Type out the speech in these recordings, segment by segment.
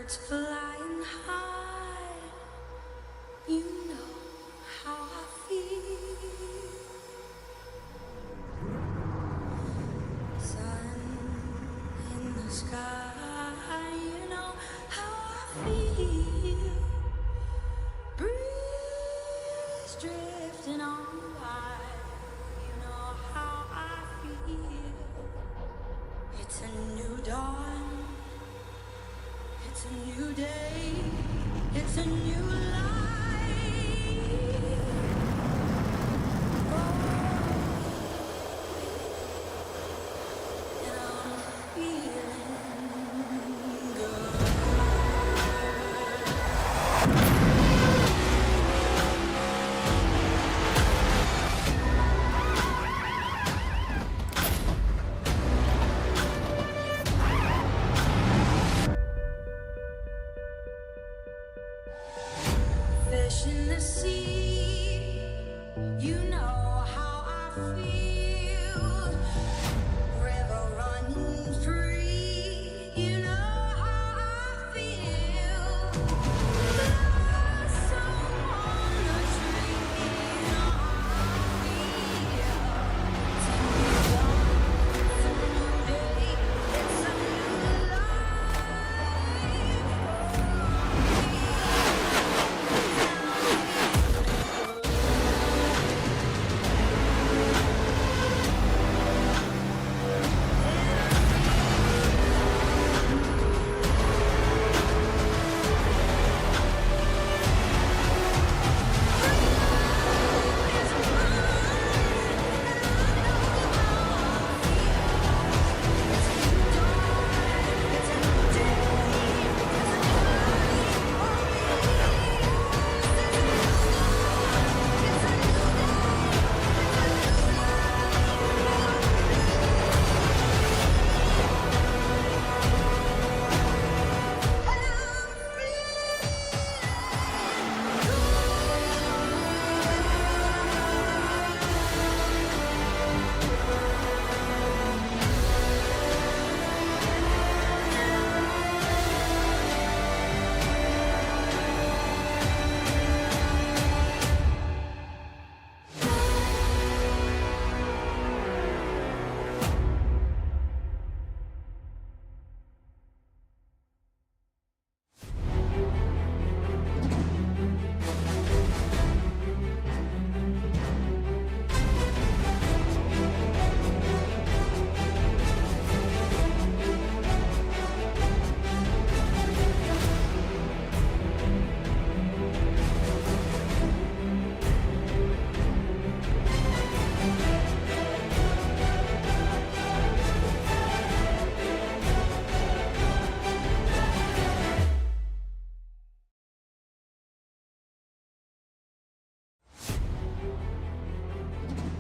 Birds flying high, you know how I feel. Sun in the sky, you know how I feel. Breeze drifting on by, you know how I feel. It's a new dawn. It's a new day, it's a new life. And I'm feeling good.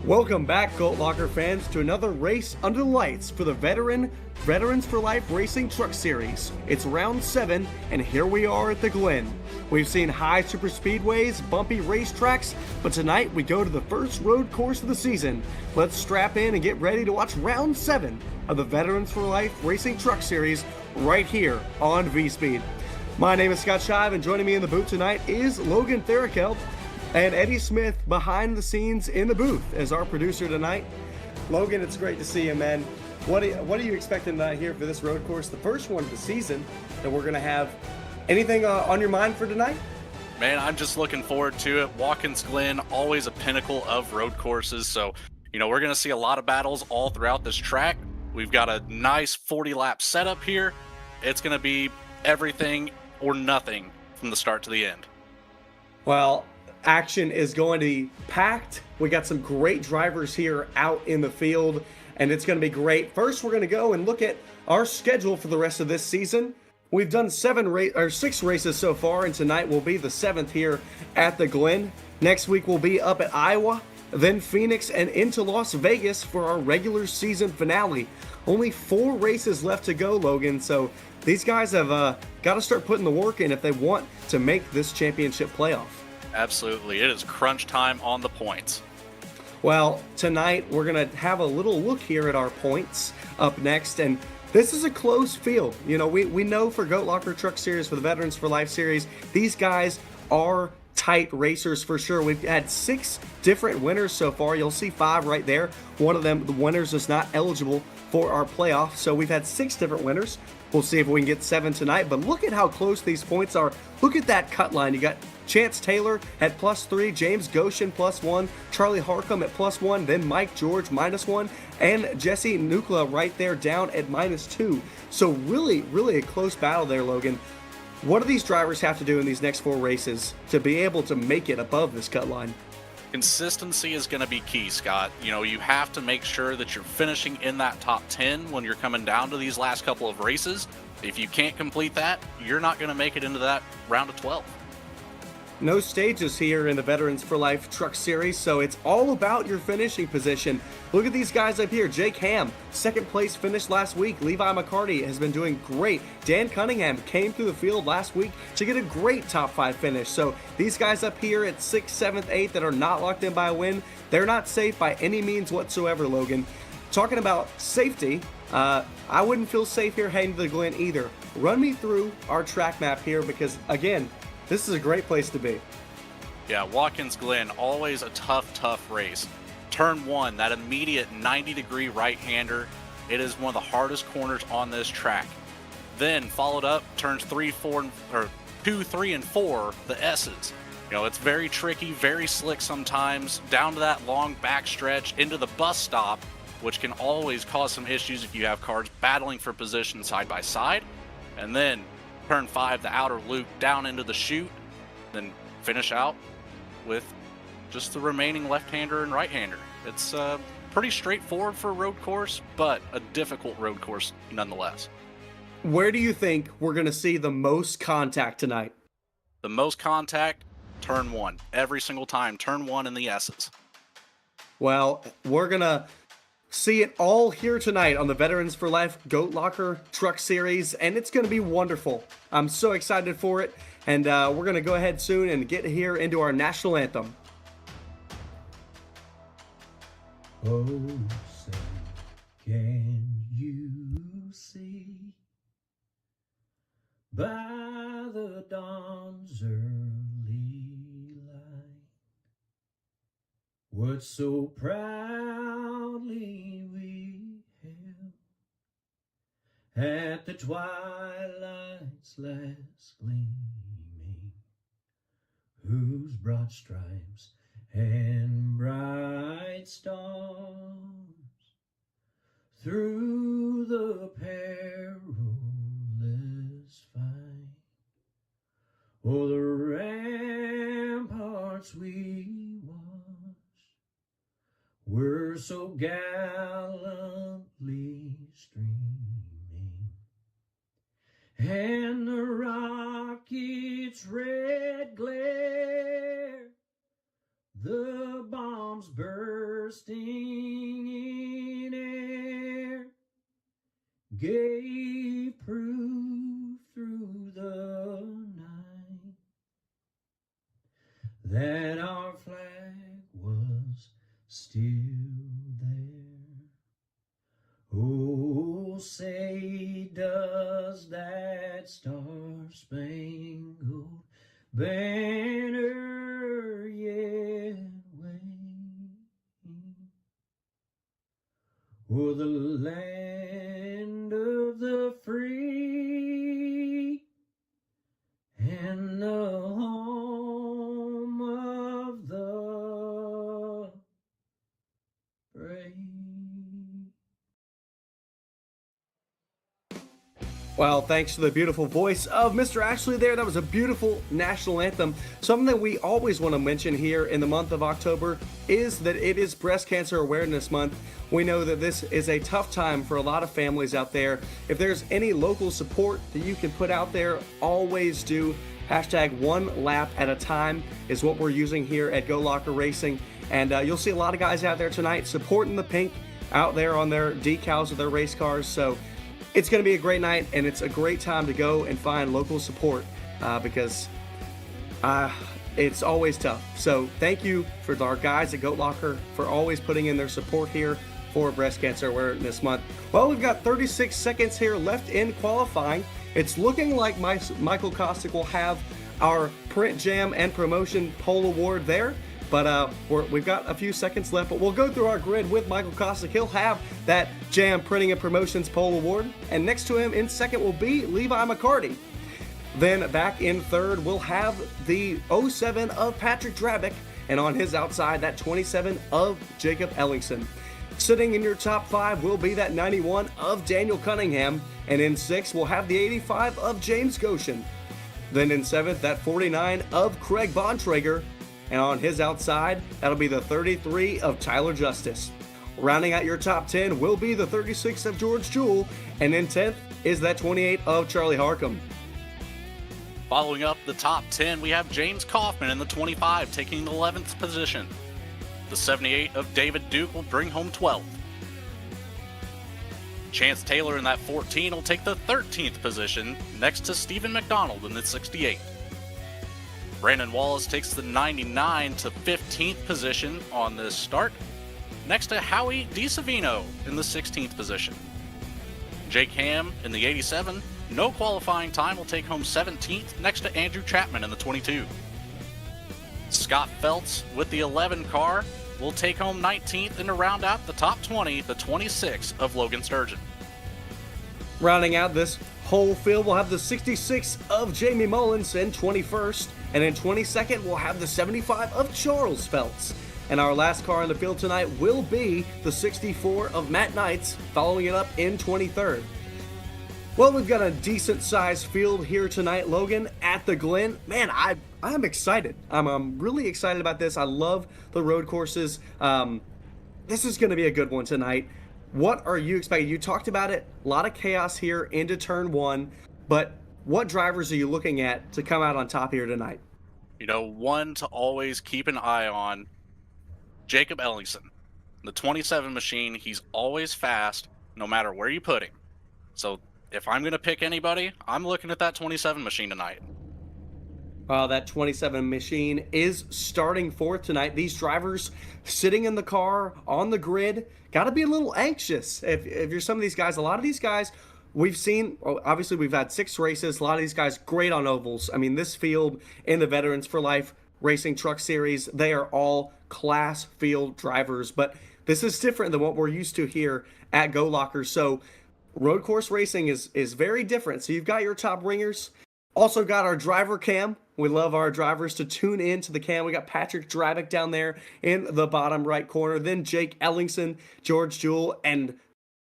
Welcome back, Goat Locker fans, to another race under the lights for the Veterans for Life Racing Truck Series. It's round 7, and here we are at the Glen. We've seen high super speedways, bumpy racetracks, but tonight we go to the first road course of the season. Let's strap in and get ready to watch round 7 of the Veterans for Life Racing Truck Series right here on V-Speed. My name is Scott Shive, and joining me in the booth tonight is Logan Therikel and Eddie Smith behind the scenes in the booth as our producer tonight. Logan, it's great to see you, man. What are you expecting here for this road course, the first one of the season that we're going to have? Anything on your mind for tonight? Man, I'm just looking forward to it. Watkins, Glen, always a pinnacle of road courses. So, we're going to see a lot of battles all throughout this track. We've got a nice 40-lap setup here. It's going to be everything or nothing from the start to the end. Well, action is going to be packed. We got some great drivers here out in the field, and it's going to be great. First, we're going to go and look at our schedule for the rest of this season. We've done 6 races so far, and tonight will be the 7th here at the Glen. Next week we'll be up at Iowa, then Phoenix, and into Las Vegas for our regular season finale. Only 4 races left to go, Logan, so these guys have got to start putting the work in if they want to make this championship playoff. Absolutely. It is crunch time on the points. Well, tonight we're going to have a little look here at our points up next, and this is a close field. We know for Goat Locker Truck Series, for the Veterans for Life Series, these guys are tight racers for sure. We've had 6 different winners so far. You'll see 5 right there. One of them, the winners, is not eligible for our playoff, so we've had 6 different winners. We'll see if we can get 7 tonight, but look at how close these points are. Look at that cut line. You got Chance Taylor at +3, James Goshen +1, Charlie Harcum at +1, then Mike George -1, and Jesse Nukla right there down at -2. So really, really a close battle there, Logan. What do these drivers have to do in these next 4 races to be able to make it above this cut line? Consistency is going to be key, Scott. You have to make sure that you're finishing in that top 10 when you're coming down to these last couple of races. If you can't complete that, you're not going to make it into that round of 12. No stages here in the Veterans for Life Truck Series, so it's all about your finishing position. Look at these guys up here. Jake Ham, 2nd place finish last week. Levi McCarty has been doing great. Dan Cunningham came through the field last week to get a great top 5 finish. So these guys up here at 6th, 7th, 8th that are not locked in by a win, they're not safe by any means whatsoever, Logan. Talking about safety, I wouldn't feel safe here heading to the Glen either. Run me through our track map here because, again, this is a great place to be. Yeah, Watkins, Glen, always a tough race. Turn 1, that immediate 90-degree right-hander. It is one of the hardest corners on this track. Then followed up, turns 2, 3, and 4, the S's. It's very tricky, very slick sometimes, down to that long back stretch into the bus stop, which can always cause some issues if you have cars battling for position side by side. And then turn 5, the outer loop, down into the chute, then finish out with just the remaining left-hander and right-hander. It's pretty straightforward for a road course, but a difficult road course nonetheless. Where do you think we're going to see the most contact tonight? The most contact, turn 1. Every single time, turn 1 in the S's. Well, we're going to see it all here tonight on the Veterans for Life Goat Locker Truck Series, and it's going to be wonderful. I'm so excited for it, and we're going to go ahead soon and get here into our national anthem. Oh, say, can you see by the dawn's early light what so proudly we hailed at the twilight's last gleaming, whose broad stripes and bright stars through the perilous fight o'er the ramparts we watched were so gallantly streaming, and the rocket's red glare, the bombs bursting gave proof through the night that our flag was still there. Oh, say does that star-spangled banner yet wave o'er the land of the free and the home of the brave? Well, thanks to the beautiful voice of Mr. Ashley there. That was a beautiful national anthem. Something that we always want to mention here in the month of October is that it is Breast Cancer Awareness Month. We know that this is a tough time for a lot of families out there. If there's any local support that you can put out there, always do. Hashtag one lap at a time is what we're using here at Go Locker Racing. And you'll see a lot of guys out there tonight supporting the pink out there on their decals of their race cars. So it's going to be a great night, and it's a great time to go and find local support because it's always tough. So thank you for our guys at Goat Locker for always putting in their support here for Breast Cancer Awareness Month. Well, we've got 36 seconds here left in qualifying. It's looking like Michael Kostick will have our Print Jam and Promotion Pole Award there. But we've got a few seconds left, but we'll go through our grid with Michael Kostick. He'll have that Jam Printing and Promotions Pole Award. And next to him in second will be Levi McCarty. Then back in third, we'll have the 07 of Patrick Drabick. And on his outside, that 27 of Jacob Ellingson. Sitting in your top five will be that 91 of Daniel Cunningham. And in sixth, we'll have the 85 of James Goshen. Then in seventh, that 49 of Craig Bontrager. And on his outside, that'll be the 33 of Tyler Justice. Rounding out your top 10 will be the 36 of George Jewell, and in 10th is that 28 of Charlie Harcum. Following up the top 10, we have James Kaufman in the 25, taking the 11th position. The 78 of David Duke will bring home 12th. Chance Taylor in that 14 will take the 13th position, next to Stephen McDonald in the 68. Brandon Wallace takes the 99 to 15th position on this start, next to Howie DiSavino in the 16th position. Jake Ham in the 87, no qualifying time, will take home 17th, next to Andrew Chapman in the 22. Scott Feltz with the 11 car will take home 19th, and to round out the top 20, the 26 of Logan Sturgeon. Rounding out this whole field, we'll have the 66 of Jamie Mullins in 21st. And in 22nd, we'll have the 75 of Charles Feltz. And our last car in the field tonight will be the 64 of Matt Knights, following it up in 23rd. Well, we've got a decent-sized field here tonight, Logan, at the Glen. Man, I'm excited. I'm really excited about this. I love the road courses. This is going to be a good one tonight. What are you expecting? You talked about it. A lot of chaos here into turn one, but what drivers are you looking at to come out on top here tonight? You know, one to always keep an eye on, Jacob Ellingson. The 27 machine, he's always fast, no matter where you put him. So if I'm going to pick anybody, I'm looking at that 27 machine tonight. That 27 machine is starting fourth tonight. These drivers sitting in the car on the grid got to be a little anxious. If you're some of these guys, a lot of these guys we've seen, obviously we've had 6 races. A lot of these guys great on ovals. I mean, this field in the Veterans for Life Racing Truck Series, they are all class field drivers. But this is different than what we're used to here at Go Locker. So road course racing is very different. So you've got your top ringers. Also got our driver cam. We love our drivers to tune in to the cam. We got Patrick Drabick down there in the bottom right corner. Then Jake Ellingson, George Jewell, and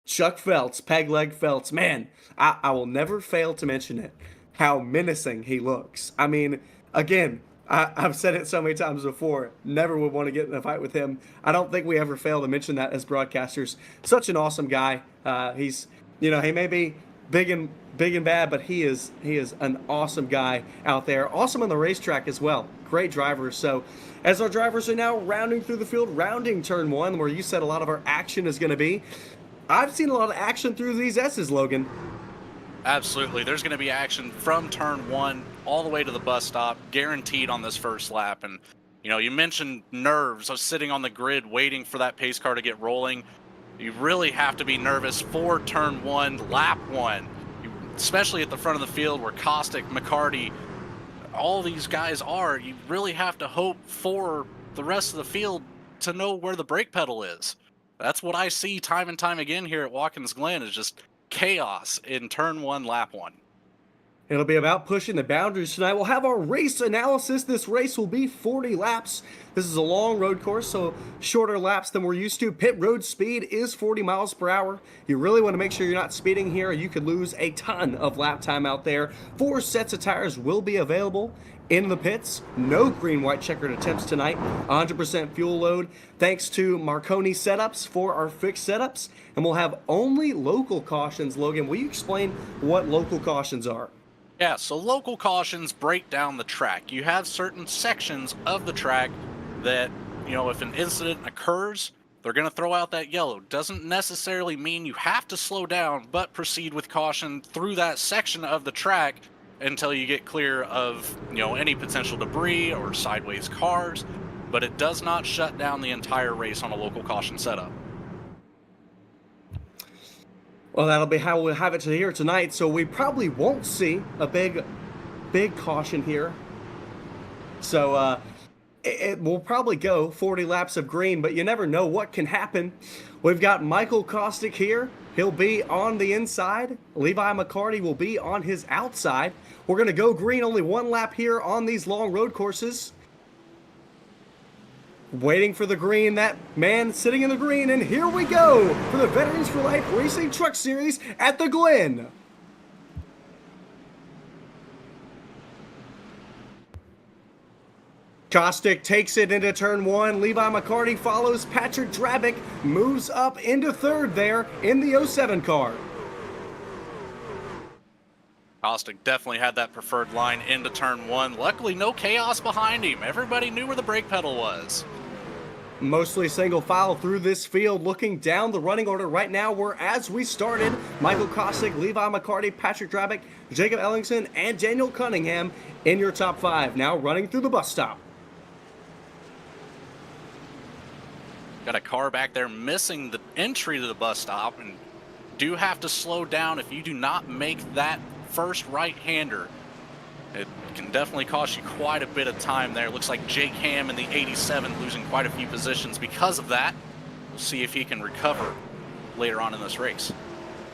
Chuck Feltz, Peg Leg Feltz. Man, I will never fail to mention it, how menacing he looks. I mean, again, I've said it so many times before, never would want to get in a fight with him. I don't think we ever fail to mention that as broadcasters. Such an awesome guy. He's, he may be big and bad, but he is an awesome guy out there. Awesome on the racetrack as well. Great driver. So as our drivers are now rounding through the field, rounding turn one, where you said a lot of our action is going to be, I've seen a lot of action through these S's, Logan. Absolutely. There's going to be action from turn 1 all the way to the bus stop, guaranteed on this first lap. And, you mentioned nerves of sitting on the grid waiting for that pace car to get rolling. You really have to be nervous for turn 1, lap 1, especially at the front of the field where Caustic, McCarty, all these guys are. You really have to hope for the rest of the field to know where the brake pedal is. That's what I see time and time again here at Watkins Glen, is just chaos in turn 1, lap 1. It'll be about pushing the boundaries tonight. We'll have our race analysis. This race will be 40 laps. This is a long road course, so shorter laps than we're used to. Pit road speed is 40 miles per hour. You really want to make sure you're not speeding here. You could lose a ton of lap time out there. 4 sets of tires will be available in the pits. No green-white checkered attempts tonight. 100% fuel load thanks to Marconi setups for our fixed setups. And we'll have only local cautions. Logan, will you explain what local cautions are? Yeah, so local cautions break down the track. You have certain sections of the track that, if an incident occurs, they're going to throw out that yellow. Doesn't necessarily mean you have to slow down, but proceed with caution through that section of the track until you get clear of, any potential debris or sideways cars. But it does not shut down the entire race on a local caution setup. Well, that'll be how we'll have it here tonight, so we probably won't see a big caution here. So it will probably go 40 laps of green, but you never know what can happen. We've got Michael Caustic here. He'll be on the inside. Levi McCarty will be on his outside. We're going to go green only 1 lap here on these long road courses. Waiting for the green, that man sitting in the green, and here we go for the Veterans for Life Racing Truck Series at the Glen. Caustic takes it into turn 1. Levi McCarty follows. Patrick Drabick moves up into 3rd there in the 07 car. Caustic definitely had that preferred line into turn 1. Luckily, no chaos behind him. Everybody knew where the brake pedal was. Mostly single file through this field. Looking down the running order right now, we're as we started. Michael Caustic, Levi McCarty, Patrick Drabick, Jacob Ellingson, and Daniel Cunningham in your top 5. Now running through the bus stop. Got a car back there missing the entry to the bus stop, and do have to slow down if you do not make that first right-hander. It can definitely cost you quite a bit of time there. Looks like Jake Ham in the 87 losing quite a few positions because of that. We'll see if he can recover later on in this race.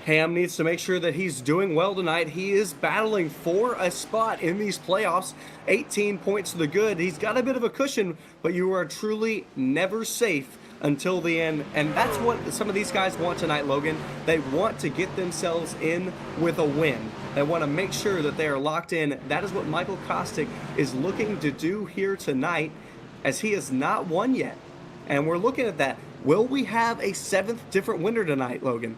Ham needs to make sure that he's doing well tonight. He is battling for a spot in these playoffs. 18 points to the good. He's got a bit of a cushion, but you are truly never safe until the end. And that's what some of these guys want tonight, Logan. They want to get themselves in with a win. They want to make sure that they are locked in. That is what Michael Caustic is looking to do here tonight, as he has not won yet. And we're looking at that. Will we have a 7th different winner tonight, Logan?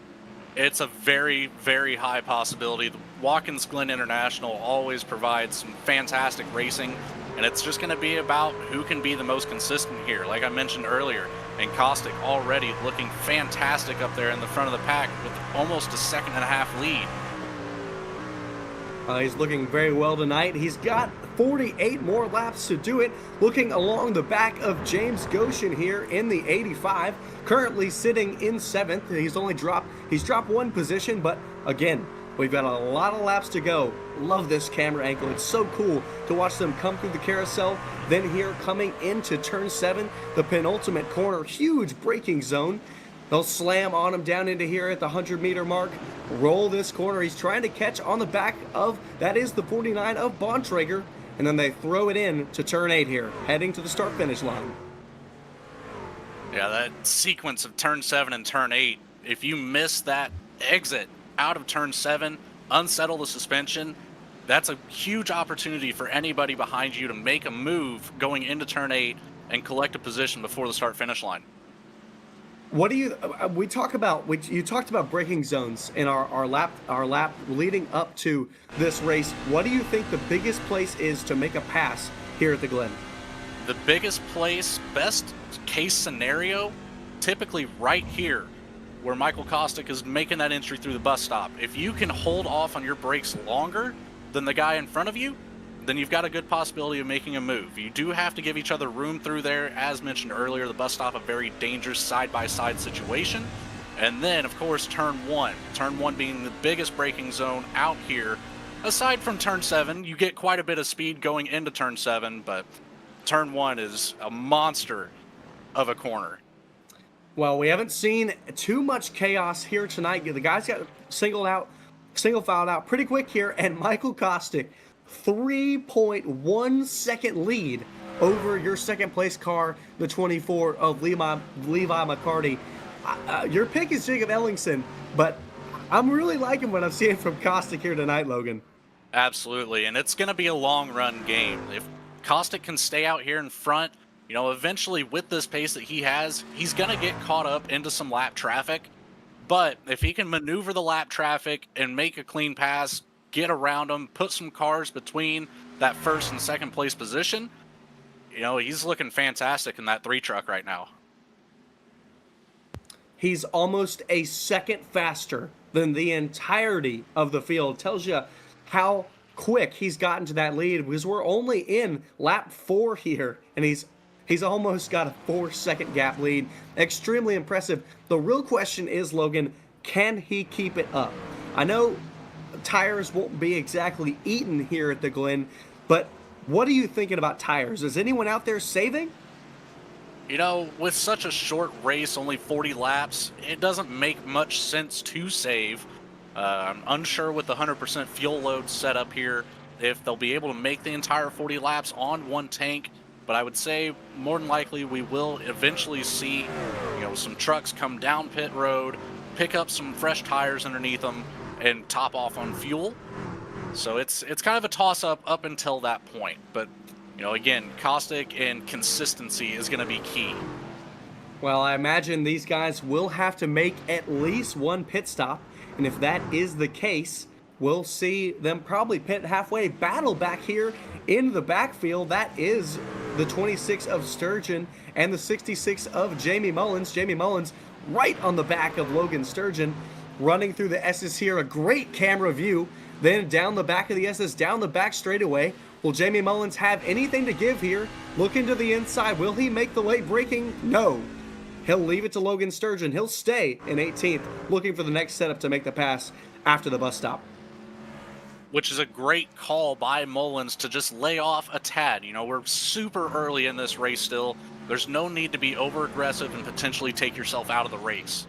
It's a very, very high possibility. The Watkins Glen International always provides some fantastic racing, and it's just going to be about who can be the most consistent here, like I mentioned earlier. And Caustic already looking fantastic up there in the front of the pack with almost a 2.5-second lead. He's looking very well tonight. He's got 48 more laps to do it. Looking along the back of James Goshen here in the 85, currently sitting in 7th. He's dropped 1 position, but again, we've got a lot of laps to go. Love this camera angle. It's so cool to watch them come through the carousel. Then here coming into turn 7, the penultimate corner, huge braking zone. They'll slam on him down into here at the 100-meter mark. Roll this corner. He's trying to catch on the back of, that is the 49 of Bontrager. And then they throw it in to turn 8 here, heading to the start-finish line. Yeah, that sequence of turn 7 and turn 8, if you miss that exit out of turn 7, unsettle the suspension, that's a huge opportunity for anybody behind you to make a move going into turn 8 and collect a position before the start-finish line. What do you? You talked about braking zones in our lap leading up to this race. What do you think the biggest place is to make a pass here at the Glen? The biggest place, best case scenario, typically right here where Michael Kostick is making that entry through the bus stop. If you can hold off on your brakes longer than the guy in front of you, then you've got a good possibility of making a move. You do have to give each other room through there. As mentioned earlier, the bus stop, a very dangerous side-by-side situation. And then, of course, turn one. Turn one being the biggest braking zone out here. Aside from turn 7, you get quite a bit of speed going into turn 7, but turn 1 is a monster of a corner. Well, we haven't seen too much chaos here tonight. The guys got single filed out pretty quick here, and Michael Kostick, 3.1 second lead over your second place car, the 24 of Levi McCarty. Your pick is Jacob Ellingson, but I'm really liking what I'm seeing from Kostick here tonight, Logan. Absolutely, and it's going to be a long-run game. If Kostick can stay out here in front, you know, eventually with this pace that he has, he's going to get caught up into some lap traffic. But if he can maneuver the lap traffic and make a clean pass, get around them, put some cars between that first and second place position, you know, he's looking fantastic in that 3 truck right now. He's almost a second faster than the entirety of the field. Tells you how quick he's gotten to that lead, because we're only in lap 4 here, and he's almost got a 4-second gap lead. Extremely impressive. The real question is, Logan, can he keep it up? I know tires won't be exactly eaten here at the Glen, but what are you thinking about tires? Is anyone out there saving? You know, with such a short race, only 40 laps, it doesn't make much sense to save. I'm unsure with the 100% fuel load set up here if they'll be able to make the entire 40 laps on one tank, but I would say more than likely we will eventually see, you know, some trucks come down pit road, pick up some fresh tires underneath them, and top off on fuel. So it's kind of a toss-up up until that point, but you know, again, Kostick and consistency is going to be key. Well, I imagine these guys will have to make at least one pit stop, and if that is the case, we'll see them probably pit halfway, battle back here in the backfield. That is the 26 of Sturgeon and the 66 of Jamie Mullins. Jamie Mullins right on the back of Logan Sturgeon, running through the S's here. A great camera view. Then down the back of the S's, down the back straightaway. Will Jamie Mullins have anything to give here? Looking to the inside. Will he make the late braking? No. He'll leave it to Logan Sturgeon. He'll stay in 18th, looking for the next setup to make the pass after the bus stop. Which is a great call by Mullins to just lay off a tad. You know, we're super early in this race still. There's no need to be over-aggressive and potentially take yourself out of the race.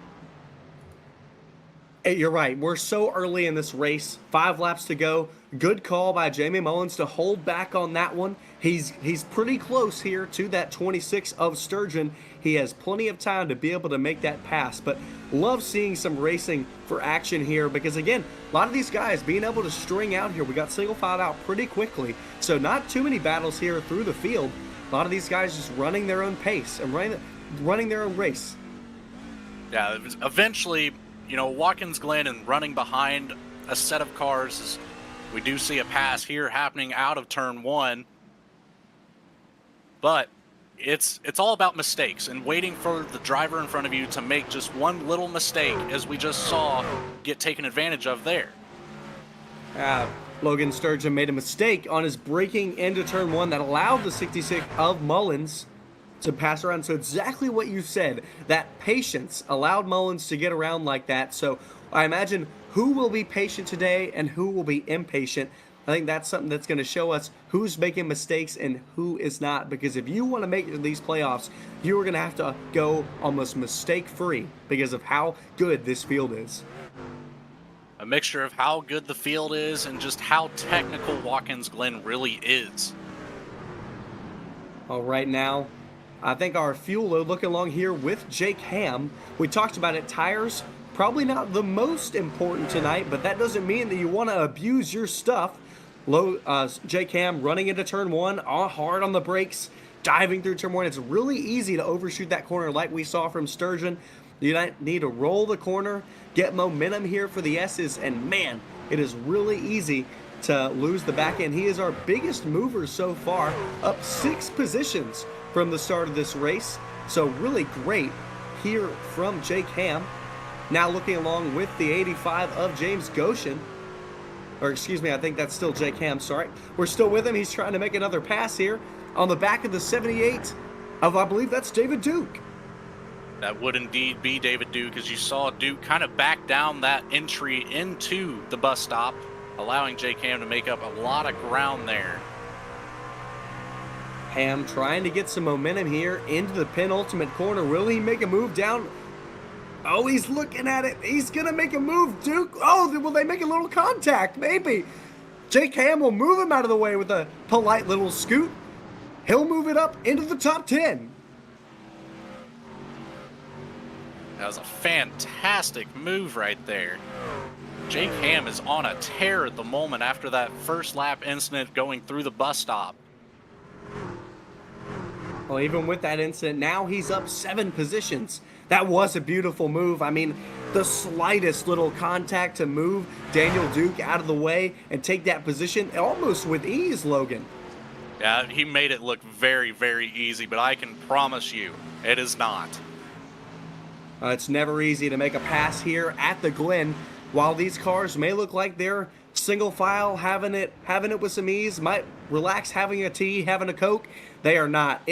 Hey, you're right. We're so early in this race. 5 laps to go. Good call by Jamie Mullins to hold back on that one. He's pretty close here to that 26 of Sturgeon. He has plenty of time to be able to make that pass. But love seeing some racing for action here, because, again, a lot of these guys being able to string out here. We got single filed out pretty quickly. So not too many battles here through the field. A lot of these guys just running their own pace and running their own race. Yeah, eventually, you know, Watkins Glen and running behind a set of cars is, we do see a pass here happening out of turn 1, but it's all about mistakes and waiting for the driver in front of you to make just one little mistake, as we just saw get taken advantage of there. Logan Sturgeon made a mistake on his braking into turn 1 that allowed the 66 of Mullins to pass around. So exactly what you said, that patience allowed Mullins to get around like that. So I imagine who will be patient today and who will be impatient. I think that's something that's going to show us who's making mistakes and who is not, because if you want to make these playoffs, you are going to have to go almost mistake-free because of how good this field is. A mixture of how good the field is and just how technical Watkins Glen really is. All right, now I think our fuel load looking along here with Jake Ham. We talked about it, tires, probably not the most important tonight, but that doesn't mean that you want to abuse your stuff. Jake Ham running into turn 1, hard on the brakes, diving through turn 1. It's really easy to overshoot that corner like we saw from Sturgeon. You need to roll the corner, get momentum here for the S's, and man, it is really easy to lose the back end. He is our biggest mover so far, up 6 positions from the start of this race. So really great here from Jake Ham. Now looking along with the 85 of James Goshen. Or excuse me, I think that's still Jake Ham, sorry. We're still with him. He's trying to make another pass here on the back of the 78 of, I believe that's David Duke. That would indeed be David Duke, as you saw Duke kind of back down that entry into the bus stop, allowing Jake Ham to make up a lot of ground there. Ham trying to get some momentum here into the penultimate corner. Will he make a move down? Oh, he's looking at it. He's going to make a move, Duke. Oh, will they make a little contact? Maybe. Jake Ham will move him out of the way with a polite little scoot. He'll move it up into the top 10. That was a fantastic move right there. Jake Ham is on a tear at the moment after that first lap incident going through the bus stop. Well, even with that incident, now he's up 7 positions. That was a beautiful move. I mean, the slightest little contact to move Daniel Duke out of the way and take that position almost with ease, Logan. Yeah, he made it look very, very easy, but I can promise you, it is not. It's never easy to make a pass here at the Glen. While these cars may look like they're single file, having it with some ease, might relax having a tea, having a Coke, they are not.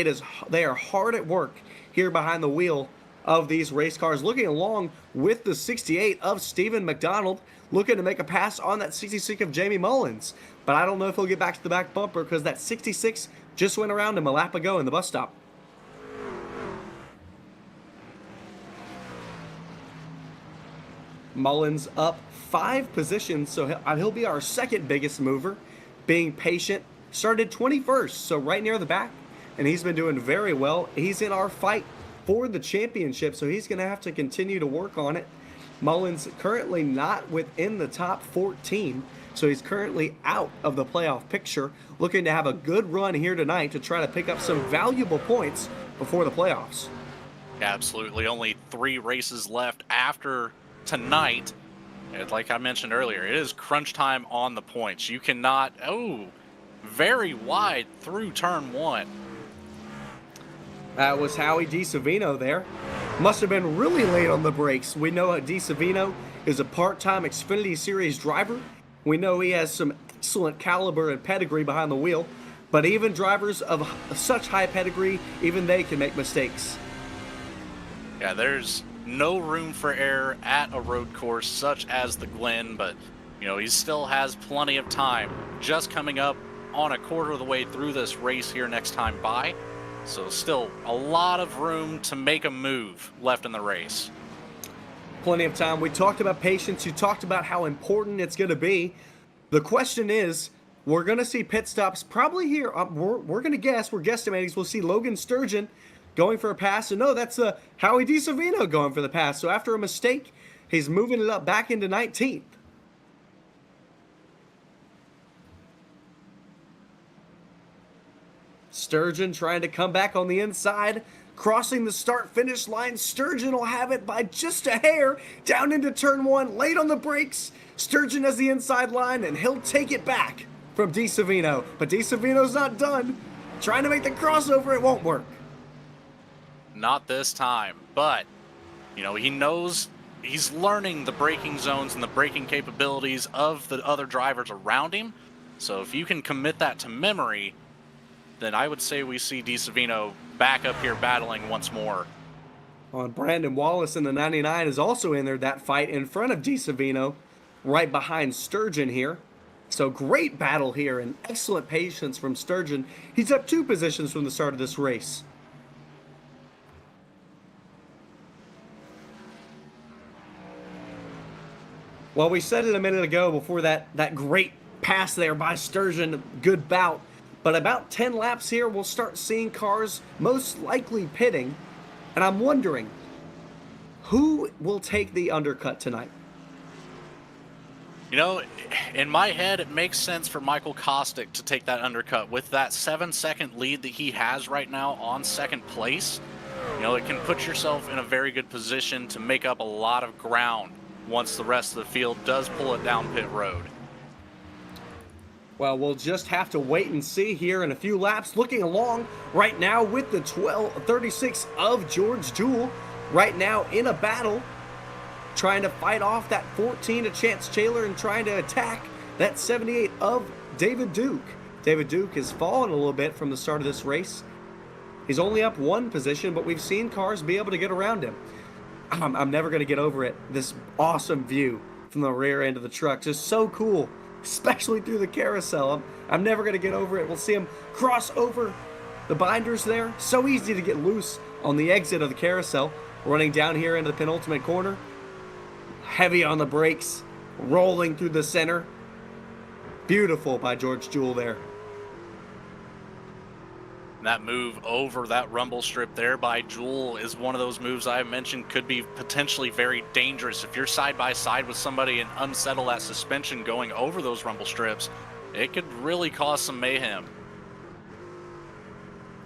They are hard at work here behind the wheel of these race cars, looking along with the 68 of Stephen McDonald, looking to make a pass on that 66 of Jamie Mullins. But I don't know if he'll get back to the back bumper because that 66 just went around him a lap ago in the bus stop. Mullins up 5 positions, so he'll be our second biggest mover, being patient. Started 21st, so right near the back, and he's been doing very well. He's in our fight for the championship, so he's going to have to continue to work on it. Mullins currently not within the top 14, so he's currently out of the playoff picture, looking to have a good run here tonight to try to pick up some valuable points before the playoffs. Absolutely. Only 3 races left after tonight. And like I mentioned earlier, it is crunch time on the points. You cannot... Oh, very wide through turn 1. That was Howie DiSavino there. Must have been really late on the brakes. We know DiSavino is a part-time Xfinity Series driver. We know he has some excellent caliber and pedigree behind the wheel. But even drivers of such high pedigree, even they can make mistakes. Yeah, there's no room for error at a road course such as the Glen, but you know, he still has plenty of time. Just coming up on a quarter of the way through this race here next time by. So still a lot of room to make a move left in the race. Plenty of time. We talked about patience. You talked about how important it's going to be. The question is, we're going to see pit stops probably here. We're going to guess. We're guesstimating. We'll see Logan Sturgeon going for a pass. And no, that's Howie DiSavino going for the pass. So after a mistake, he's moving it up back into 19th. Sturgeon trying to come back on the inside, crossing the start-finish line. Sturgeon will have it by just a hair down into turn 1, late on the brakes. Sturgeon has the inside line, and he'll take it back from DiSavino. But DiSavino's not done. Trying to make the crossover, it won't work. Not this time, but you know, he knows he's learning the braking zones and the braking capabilities of the other drivers around him. So if you can commit that to memory, then I would say we see DiSavino back up here battling once more. Brandon Wallace in the 99 is also in there, that fight in front of DiSavino, right behind Sturgeon here. So great battle here and excellent patience from Sturgeon. He's up 2 positions from the start of this race. Well, we said it a minute ago before that great pass there by Sturgeon, good bout. But about 10 laps here, we'll start seeing cars most likely pitting. And I'm wondering, who will take the undercut tonight? You know, in my head, it makes sense for Michael Kostick to take that undercut. With that 7-second lead that he has right now on second place, you know, it can put yourself in a very good position to make up a lot of ground once the rest of the field does pull it down pit road. Well, we'll just have to wait and see here in a few laps. Looking along right now with the 36 of George Jewell. Right now in a battle. trying to fight off that 14 to Chance Taylor and trying to attack that 78 of David Duke. David Duke has fallen a little bit from the start of this race. He's only up one position, but we've seen cars be able to get around him. I'm never going to get over it. This awesome view from the rear end of the truck. Just so cool, especially through the carousel. I'm never going to get over it. We'll see him cross over the binders there. So easy to get loose on the exit of the carousel. Running down here into the penultimate corner. Heavy on the brakes. Rolling through the center. Beautiful by George Jewell there. That move over that rumble strip there by Jewell is one of those moves I mentioned could be potentially very dangerous. If you're side by side with somebody and unsettle that suspension going over those rumble strips, it could really cause some mayhem.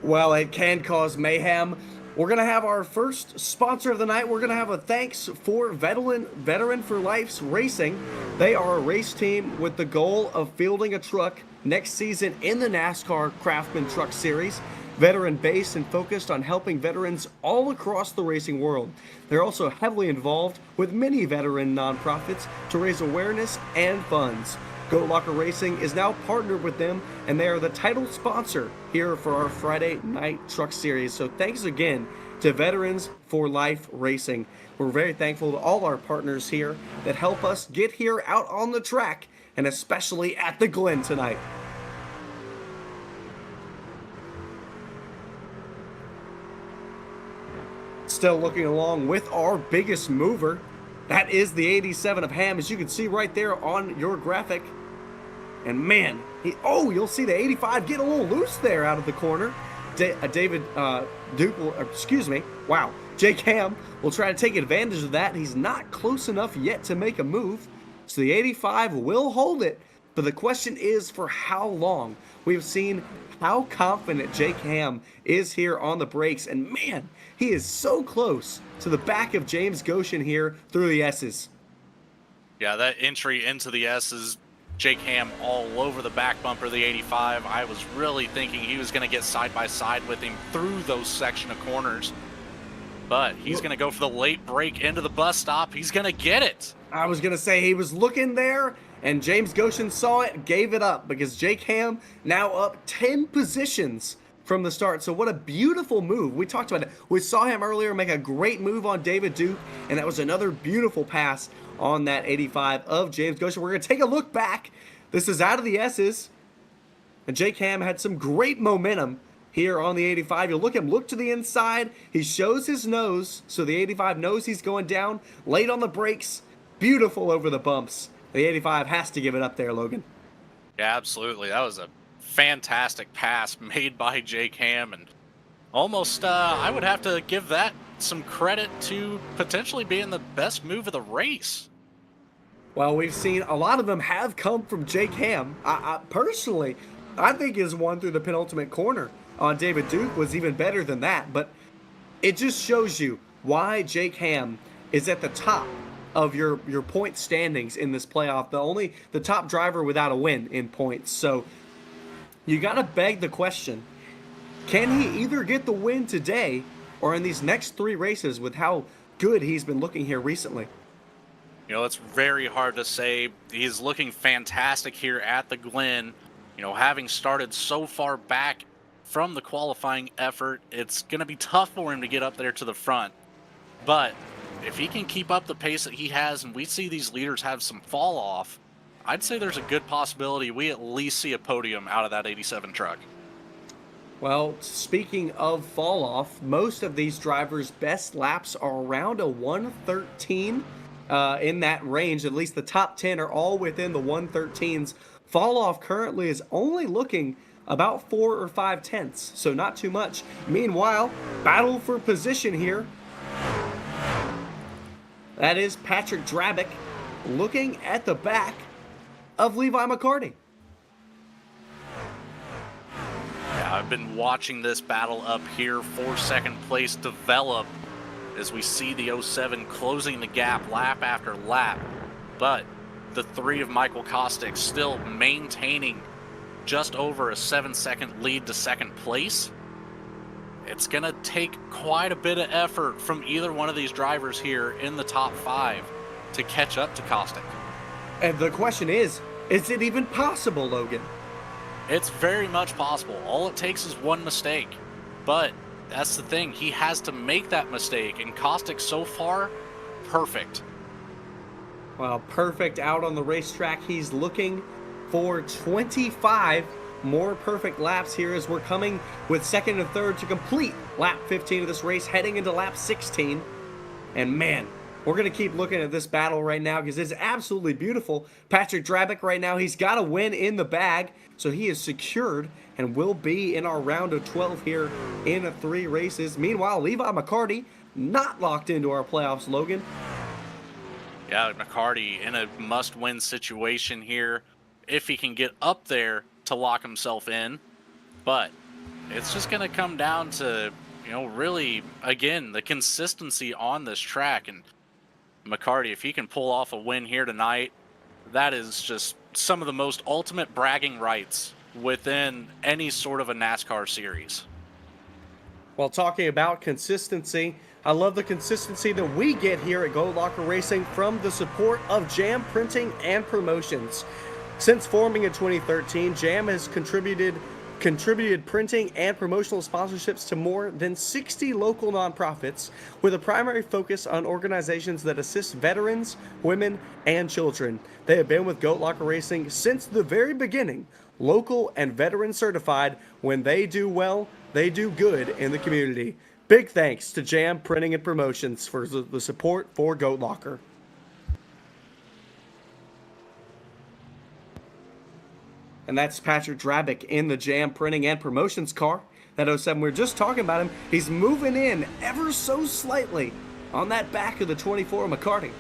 Well, it can cause mayhem. We're going to have our first sponsor of the night. We're going to have a thanks for Veteran for Life's Racing. They are a race team with the goal of fielding a truck next season in the NASCAR Craftsman Truck Series. Veteran based and focused on helping veterans all across the racing world. They're also heavily involved with many veteran nonprofits to raise awareness and funds. Goat Locker Racing is now partnered with them, and they are the title sponsor here for our Friday Night Truck Series. So thanks again to Veterans for Life Racing. We're very thankful to all our partners here that help us get here out on the track, and especially at the Glen tonight. Still looking along with our biggest mover. That is the 87 of Ham, as you can see right there on your graphic. And man, you'll see the 85 get a little loose there out of the corner. David Duke will, wow. Jake Ham will try to take advantage of that. He's not close enough yet to make a move. So the 85 will hold it. But the question is for how long? We've seen how confident Jake Ham is here on the brakes. And man, he is so close to the back of James Goshen here through the S's. Yeah, that entry into the S's, Jake Ham all over the back bumper of the 85. I was really thinking he was going to get side by side with him through those section of corners. But he's going to go for the late break into the bus stop. He's going to get it. I was going to say he was looking there, and James Goshen saw it, gave it up, because Jake Ham now up 10 positions from the start. So what a beautiful move. We talked about it. We saw him earlier make a great move on David Duke, and that was another beautiful pass on that 85 of James Goshen. We're going to take a look back. This is out of the S's, and Jake Ham had some great momentum here on the 85. You'll look to the inside. He shows his nose, so the 85 knows he's going down. Late on the brakes. Beautiful over the bumps. The 85 has to give it up there, Logan. Yeah, absolutely. That was a fantastic pass made by Jake Ham, and almost I would have to give that some credit to potentially being the best move of the race. Well, we've seen a lot of them have come from Jake Ham. I personally, I think his one through the penultimate corner on David Duke was even better than that, but it just shows you why Jake Ham is at the top of your point standings in this playoff. The top driver without a win in points. So you got to beg the question, can he either get the win today or in these next three races with how good he's been looking here recently? You know, it's very hard to say. He's looking fantastic here at the Glen. You know, having started so far back from the qualifying effort, it's going to be tough for him to get up there to the front. But if he can keep up the pace that he has, and we see these leaders have some fall off, I'd say there's a good possibility we at least see a podium out of that 87 truck. Well, speaking of fall off, most of these drivers' best laps are around a 113 in that range. At least the top 10 are all within the 113s. Fall off currently is only looking about 4 or 5 tenths, so not too much. Meanwhile, battle for position here. That is Patrick Drabick looking at the back of Levi McCarty. Yeah, I've been watching this battle up here for second place develop as we see the 07 closing the gap lap after lap. But the three of Michael Kostick still maintaining just over a 7-second lead to second place. It's going to take quite a bit of effort from either one of these drivers here in the top 5 to catch up to Caustic. And the question is it even possible, Logan? It's very much possible. All it takes is one mistake. But that's the thing. He has to make that mistake. And Caustic so far, perfect. Well, perfect out on the racetrack. He's looking for 25 more perfect laps here as we're coming with second and third to complete lap 15 of this race, heading into lap 16. And man, we're going to keep looking at this battle right now because it's absolutely beautiful. Patrick Drabick right now, he's got a win in the bag, so he is secured and will be in our round of 12 here in 3 races. Meanwhile, Levi McCarty not locked into our playoffs, Logan. Yeah, McCarty in a must-win situation here if he can get up there to lock himself in. But it's just going to come down to, really, again, the consistency on this track. And McCarty, if he can pull off a win here tonight, that is just some of the most ultimate bragging rights within any sort of a NASCAR series. While talking about consistency, I love the consistency that we get here at Goat Locker Racing from the support of Jam Printing and Promotions. Since forming in 2013, Jam has contributed printing and promotional sponsorships to more than 60 local nonprofits, with a primary focus on organizations that assist veterans, women, and children. They have been with Goat Locker Racing since the very beginning, local and veteran certified. When they do well, they do good in the community. Big thanks to Jam Printing and Promotions for the support for Goat Locker. And that's Patrick Drabick in the Jam Printing and Promotions car. That 07, we were just talking about him. He's moving in ever so slightly on that back of the 24 McCarty.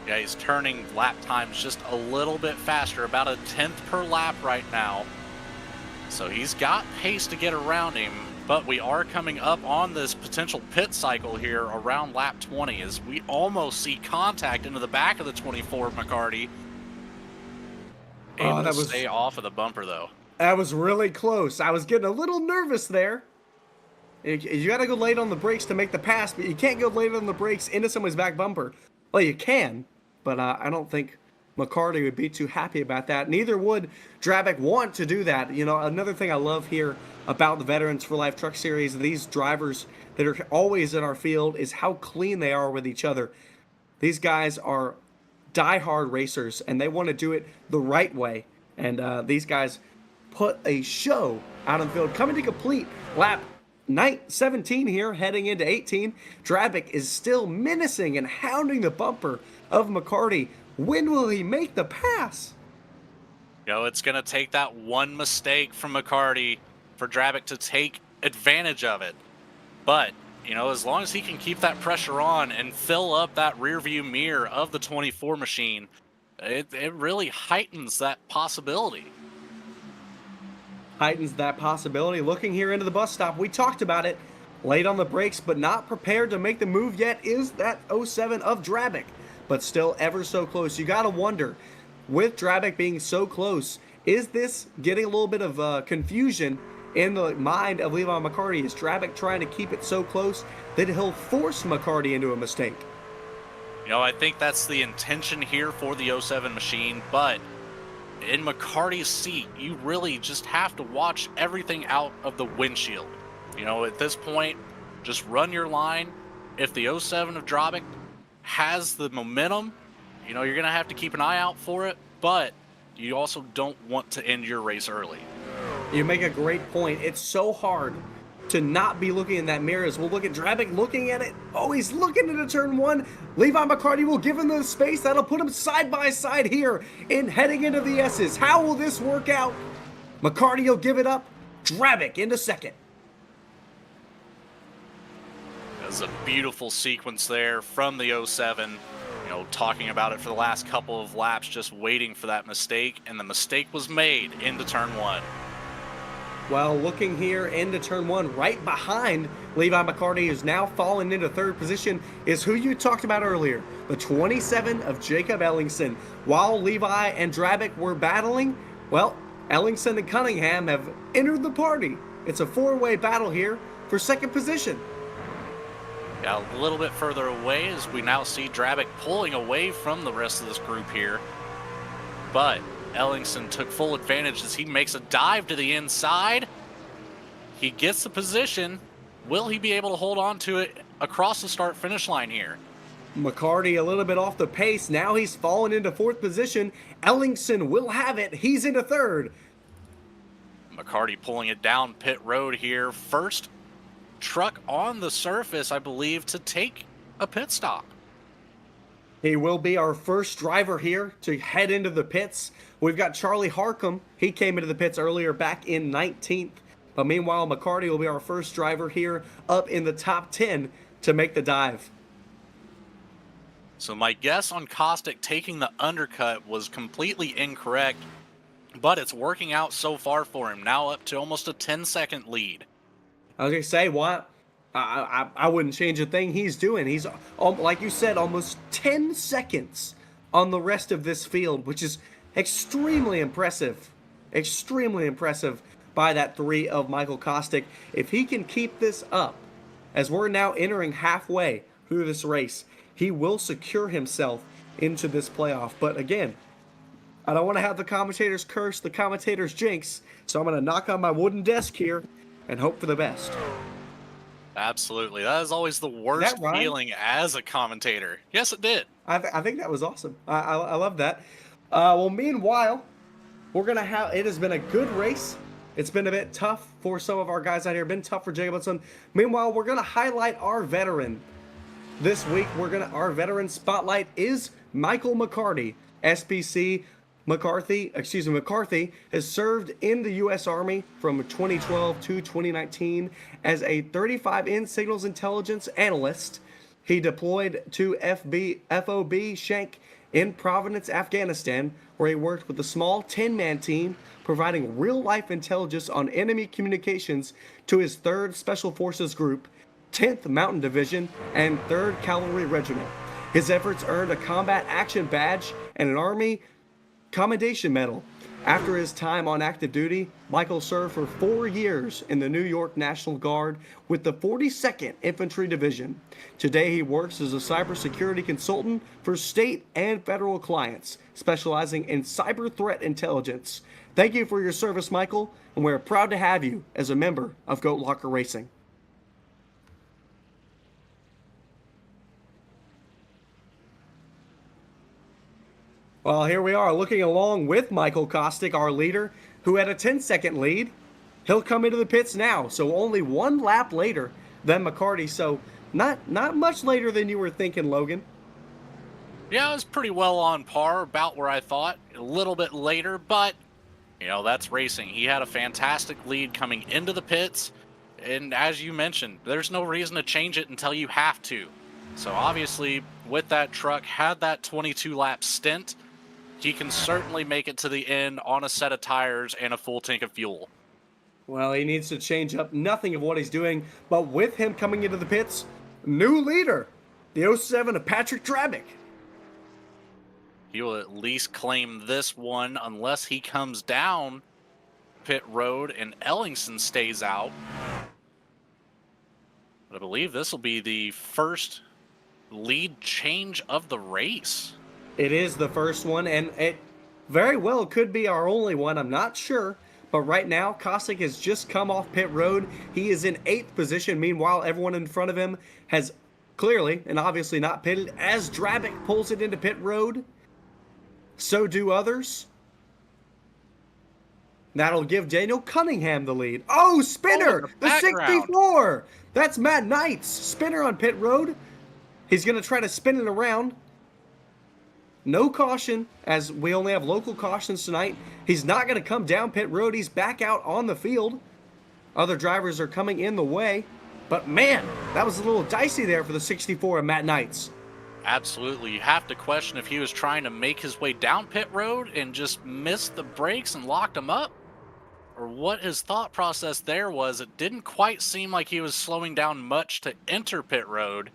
Yeah, he's turning lap times just a little bit faster, about a 10th per lap right now. So he's got pace to get around him, but we are coming up on this potential pit cycle here around lap 20 as we almost see contact into the back of the 24 McCarty. Able to stay off of the bumper, though. That was really close. I was getting a little nervous there. You got to go late on the brakes to make the pass, but you can't go late on the brakes into someone's back bumper. Well, you can, but I don't think McCarty would be too happy about that. Neither would Drabick want to do that. Another thing I love here about the Veterans for Life Truck Series, these drivers that are always in our field, is how clean they are with each other. These guys are die-hard racers, and they want to do it the right way. And these guys put a show out on the field. Coming to complete lap 17 here, heading into 18. Drabick is still menacing and hounding the bumper of McCarty. When will he make the pass? It's going to take that one mistake from McCarty for Drabick to take advantage of it. But as long as he can keep that pressure on and fill up that rear view mirror of the 24 machine, it really heightens that possibility. Heightens that possibility. Looking here into the bus stop, we talked about it. Late on the brakes, but not prepared to make the move yet is that 07 of Drabick. But still ever so close. You got to wonder, with Drabick being so close, is this getting a little bit of confusion in the mind of Levi McCarty? Is Drabick trying to keep it so close that he'll force McCarty into a mistake? I think that's the intention here for the 07 machine, but in McCarty's seat, you really just have to watch everything out of the windshield. At this point, just run your line. If the 07 of Drabick has the momentum, you're going to have to keep an eye out for it, but you also don't want to end your race early. You make a great point. It's so hard to not be looking in that mirror. As we'll look at Drabick looking at it. Oh, he's looking into turn 1. Levi McCarty will give him the space. That'll put him side by side here in heading into the S's. How will this work out? McCarty will give it up. Drabick into second. There's a beautiful sequence there from the 07. Talking about it for the last couple of laps, just waiting for that mistake, and the mistake was made into turn 1. Well, looking here into turn 1, right behind Levi McCarty, who's now fallen into third position, is who you talked about earlier, the 27 of Jacob Ellingson. While Levi and Drabick were battling, well, Ellingson and Cunningham have entered the party. It's a four-way battle here for second position. Yeah, a little bit further away as we now see Drabick pulling away from the rest of this group here. But Ellingson took full advantage as he makes a dive to the inside. He gets the position. Will he be able to hold on to it across the start-finish line here? McCarty a little bit off the pace. Now he's fallen into fourth position. Ellingson will have it. He's into third. McCarty pulling it down pit road here. First truck on the surface, I believe, to take a pit stop. He will be our first driver here to head into the pits. We've got Charlie Harcum. He came into the pits earlier back in 19th. But meanwhile, McCarty will be our first driver here up in the top 10 to make the dive. So my guess on Caustic taking the undercut was completely incorrect, but it's working out so far for him. Now up to almost a 10-second lead. I was going to say, what? I wouldn't change a thing he's doing. He's, like you said, almost 10 seconds on the rest of this field, which is extremely impressive. Extremely impressive by that 3 of Michael Caustic. If he can keep this up, as we're now entering halfway through this race, he will secure himself into this playoff. But again, I don't want to have the commentators curse, the commentators jinx, so I'm going to knock on my wooden desk here and hope for the best. Absolutely. That is always the worst feeling as a commentator. Yes, it did. I think that was awesome. I love that. Well, meanwhile, we're going to have, it has been a good race. It's been a bit tough for some of our guys out here. Been tough for Jacobson. Meanwhile, we're going to highlight our veteran. This week, our veteran spotlight is Michael McCarty. SPC McCarthy has served in the U.S. Army from 2012 to 2019 as a 35N signals intelligence analyst. He deployed to FOB Shank in Providence, Afghanistan, where he worked with a small 10-man team providing real-life intelligence on enemy communications to his 3rd Special Forces Group, 10th Mountain Division, and 3rd Cavalry Regiment. His efforts earned a Combat Action Badge and an Army Commendation Medal. After his time on active duty, Michael served for 4 years in the New York National Guard with the 42nd Infantry Division. Today he works as a cybersecurity consultant for state and federal clients, specializing in cyber threat intelligence. Thank you for your service, Michael, and we're proud to have you as a member of Goat Locker Racing. Well, here we are looking along with Michael Caustic, our leader, who had a 10-second lead. He'll come into the pits now, so only 1 lap later than McCarty, so not much later than you were thinking, Logan. Yeah, it was pretty well on par, about where I thought. A little bit later, but, you know, that's racing. He had a fantastic lead coming into the pits, and as you mentioned, there's no reason to change it until you have to. So obviously, with that truck, had that 22-lap stint, he can certainly make it to the end on a set of tires and a full tank of fuel. Well, he needs to change up nothing of what he's doing, but with him coming into the pits, new leader, the 07 of Patrick Drabick. He will at least claim this one unless he comes down pit road and Ellingson stays out. But I believe this will be the first lead change of the race. It is the first one, and it very well could be our only one. I'm not sure. But right now, Caustic has just come off pit road. He is in 8th position. Meanwhile, everyone in front of him has clearly and obviously not pitted. As Drabick pulls it into pit road, so do others. That'll give Daniel Cunningham the lead. Oh, Spinner! The 64! That's Matt Knight's. Spinner on pit road. He's going to try to spin it around. No caution, as we only have local cautions tonight. He's not going to come down pit road. He's back out on the field. Other drivers are coming in the way. But man, that was a little dicey there for the 64 of Matt Knights. Absolutely. You have to question if he was trying to make his way down pit road and just missed the brakes and locked him up, or what his thought process there was. It didn't quite seem like he was slowing down much to enter pit road.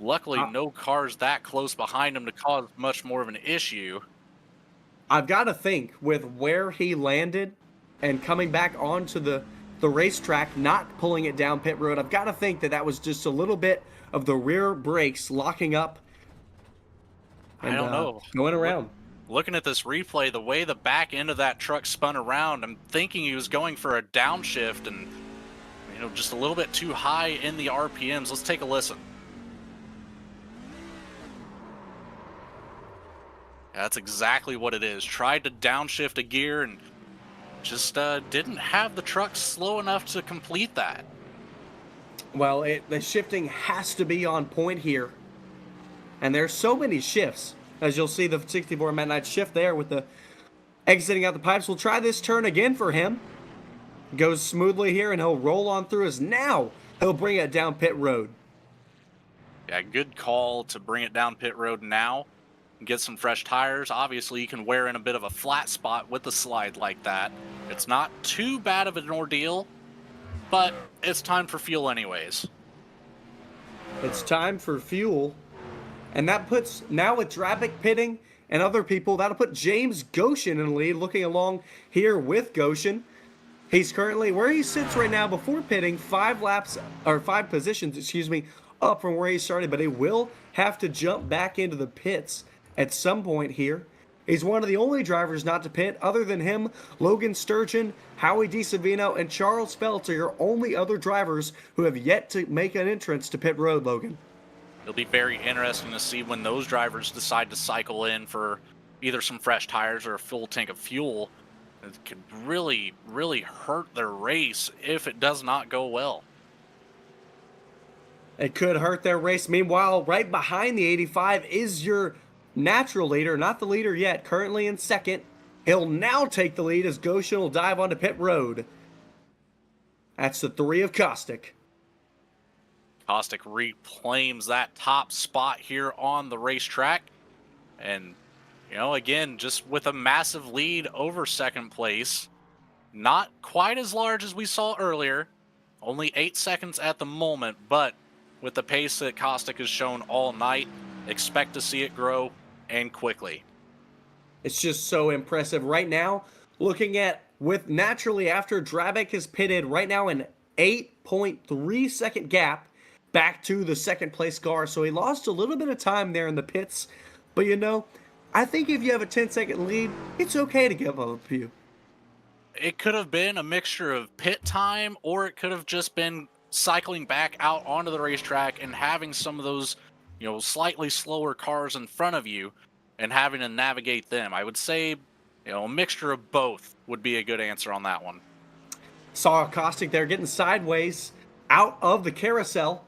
Luckily, no cars that close behind him to cause much more of an issue. I've got to think with where he landed and coming back onto the the racetrack, not pulling it down pit road. I've got to think that that was just a little bit of the rear brakes locking up I and don't know. going around. Looking at this replay, the way the back end of that truck spun around, I'm thinking he was going for a downshift and, just a little bit too high in the RPMs. Let's take a listen. Yeah, that's exactly what it is. Tried to downshift a gear and just didn't have the truck slow enough to complete that. Well, the shifting has to be on point here. And there's so many shifts. As you'll see, the 64 Mad Knight shift there with the exiting out the pipes. We'll try this turn again for him. Goes smoothly here, and he'll roll on through as now he'll bring it down pit road. Yeah, good call to bring it down pit road now and get some fresh tires. Obviously, you can wear in a bit of a flat spot with the slide like that. It's not too bad of an ordeal, but it's time for fuel anyways. It's time for fuel. And that puts, now with Drabic pitting and other people, that'll put James Goshen in the lead, looking along here with Goshen. He's currently, where he sits right now before pitting, 5 positions, up from where he started, but he will have to jump back into the pits at some point here. He's one of the only drivers not to pit. Other than him, Logan Sturgeon, Howie DiSavino, and Charles Feltz are your only other drivers who have yet to make an entrance to pit road, Logan. It'll be very interesting to see when those drivers decide to cycle in for either some fresh tires or a full tank of fuel. It could really, really hurt their race if it does not go well. It could hurt their race. Meanwhile, right behind the 85 is your natural leader, not the leader yet, currently in second. He'll now take the lead as Goshen will dive onto pit road. That's the 3 of Caustic. Caustic reclaims that top spot here on the racetrack. And, again, just with a massive lead over second place. Not quite as large as we saw earlier. Only 8 seconds at the moment, but with the pace that Caustic has shown all night, expect to see it grow and quickly. It's just so impressive. Right now, looking at, with naturally after Drabic has pitted, right now an 8.3 second gap back to the second place car. So he lost a little bit of time there in the pits. But I think if you have a 10-second lead, it's okay to give up a few. It could have been a mixture of pit time, or it could have just been cycling back out onto the racetrack and having some of those, slightly slower cars in front of you and having to navigate them. I would say, a mixture of both would be a good answer on that one. Saw Caustic there getting sideways out of the carousel.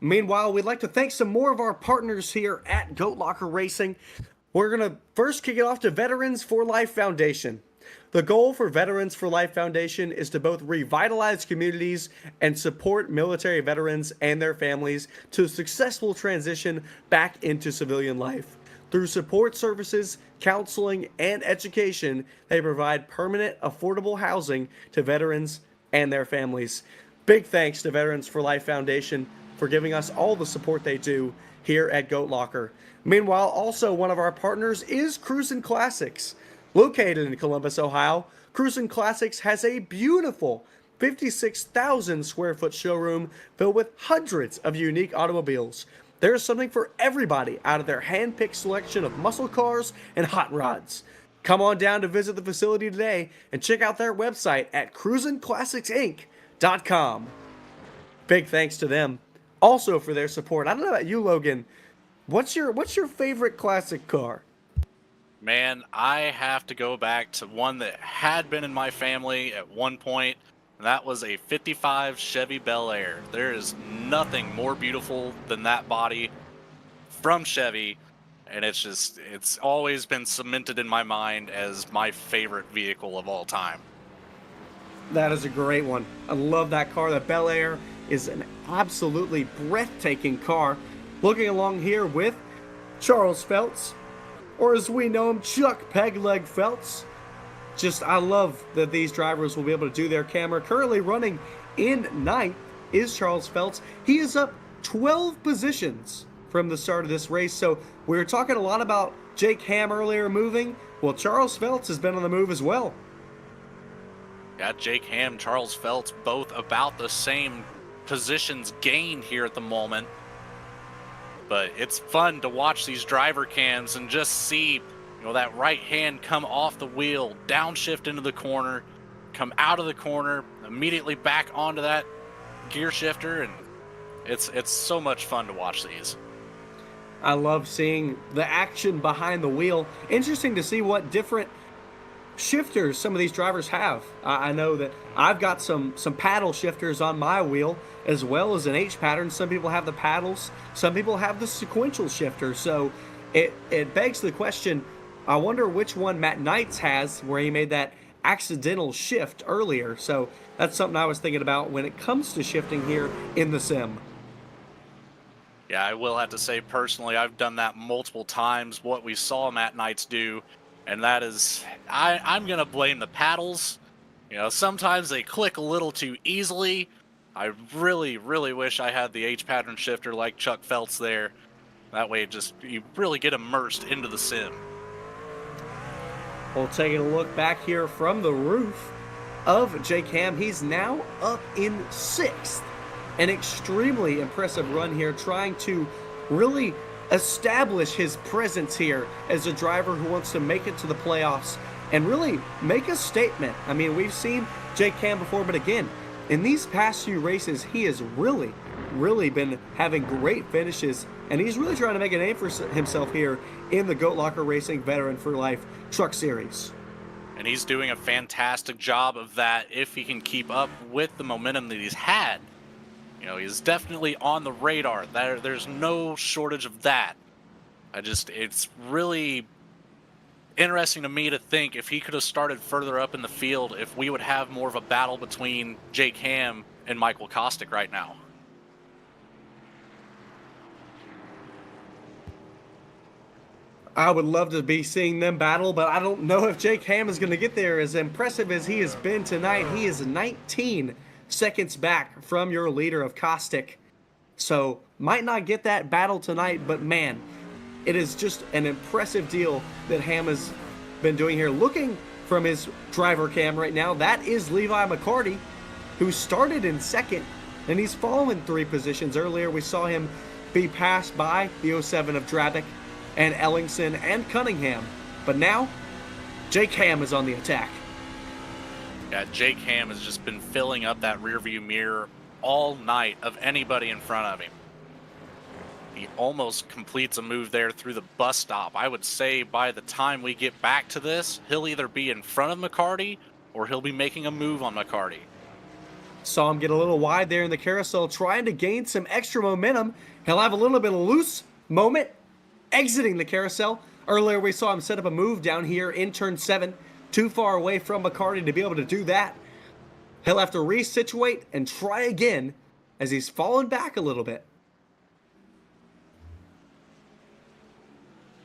Meanwhile, we'd like to thank some more of our partners here at Goat Locker Racing. We're going to first kick it off to Veterans for Life Foundation. The goal for Veterans for Life Foundation is to both revitalize communities and support military veterans and their families to a successful transition back into civilian life. Through support services, counseling, and education, they provide permanent, affordable housing to veterans and their families. Big thanks to Veterans for Life Foundation for giving us all the support they do here at Goat Locker. Meanwhile, also one of our partners is Cruisin' Classics. Located in Columbus, Ohio, Cruisin' Classics has a beautiful 56,000 square foot showroom filled with hundreds of unique automobiles. There's something for everybody out of their hand-picked selection of muscle cars and hot rods. Come on down to visit the facility today and check out their website at cruisinclassicsinc.com. Big thanks to them also for their support. I don't know about you, Logan. What's your favorite classic car? Man, I have to go back to one that had been in my family at one point, and that was a 55 Chevy Bel Air. There is nothing more beautiful than that body from Chevy, and it's always been cemented in my mind as my favorite vehicle of all time. That is a great one. I love that car. The Bel Air is an absolutely breathtaking car. Looking along here with Charles Feltz, or as we know him, Chuck Pegleg Feltz. I love that these drivers will be able to do their camera. Currently running in ninth is Charles Feltz. He is up 12 positions from the start of this race. So we were talking a lot about Jake Ham earlier moving. Well, Charles Feltz has been on the move as well. Yeah, Jake Ham, Charles Feltz, both about the same positions gained here at the moment. But it's fun to watch these driver cams and just see, that right hand come off the wheel, downshift into the corner, come out of the corner, immediately back onto that gear shifter, and it's so much fun to watch these. I love seeing the action behind the wheel. Interesting to see what different shifters some of these drivers have. I know that I've got some paddle shifters on my wheel as well as an H pattern. Some people have the paddles, some people have the sequential shifter. So it begs the question, I wonder which one Matt Knights has where he made that accidental shift earlier. So that's something I was thinking about when it comes to shifting here in the sim. Yeah, I will have to say personally, I've done that multiple times, what we saw Matt Knights do, and that is, I'm going to blame the paddles. Sometimes they click a little too easily. I really, really wish I had the H pattern shifter like Chuck Feltz there. That way, you really get immersed into the sim. Well, taking a look back here from the roof of Jake Ham, he's now up in 6th. An extremely impressive run here, trying to really establish his presence here as a driver who wants to make it to the playoffs and really make a statement. I mean, we've seen Jake Ham before, but again, in these past few races, he has really been having great finishes, and he's really trying to make a name for himself here in the Goat Locker Racing Veteran for Life Truck Series. And he's doing a fantastic job of that if he can keep up with the momentum that he's had. He's definitely on the radar. There's no shortage of that. It's really interesting to me to think if he could have started further up in the field, if we would have more of a battle between Jake Ham and Michael Kostick right now. I would love to be seeing them battle, but I don't know if Jake Ham is going to get there. As impressive as he has been tonight, he is 19 seconds back from your leader of Kostick. So might not get that battle tonight, but man, it is just an impressive deal that Ham has been doing here. Looking from his driver cam right now, that is Levi McCarty, who started in 2nd, and he's fallen 3 positions. Earlier we saw him be passed by the 07 of Drabick and Ellingson and Cunningham, but now Jake Ham is on the attack. Yeah, Jake Ham has just been filling up that rearview mirror all night of anybody in front of him. He almost completes a move there through the bus stop. I would say by the time we get back to this, he'll either be in front of McCarty or he'll be making a move on McCarty. Saw him get a little wide there in the carousel, trying to gain some extra momentum. He'll have a little bit of loose moment exiting the carousel. Earlier we saw him set up a move down here in turn 7. Too far away from McCarty to be able to do that. He'll have to resituate and try again as he's fallen back a little bit.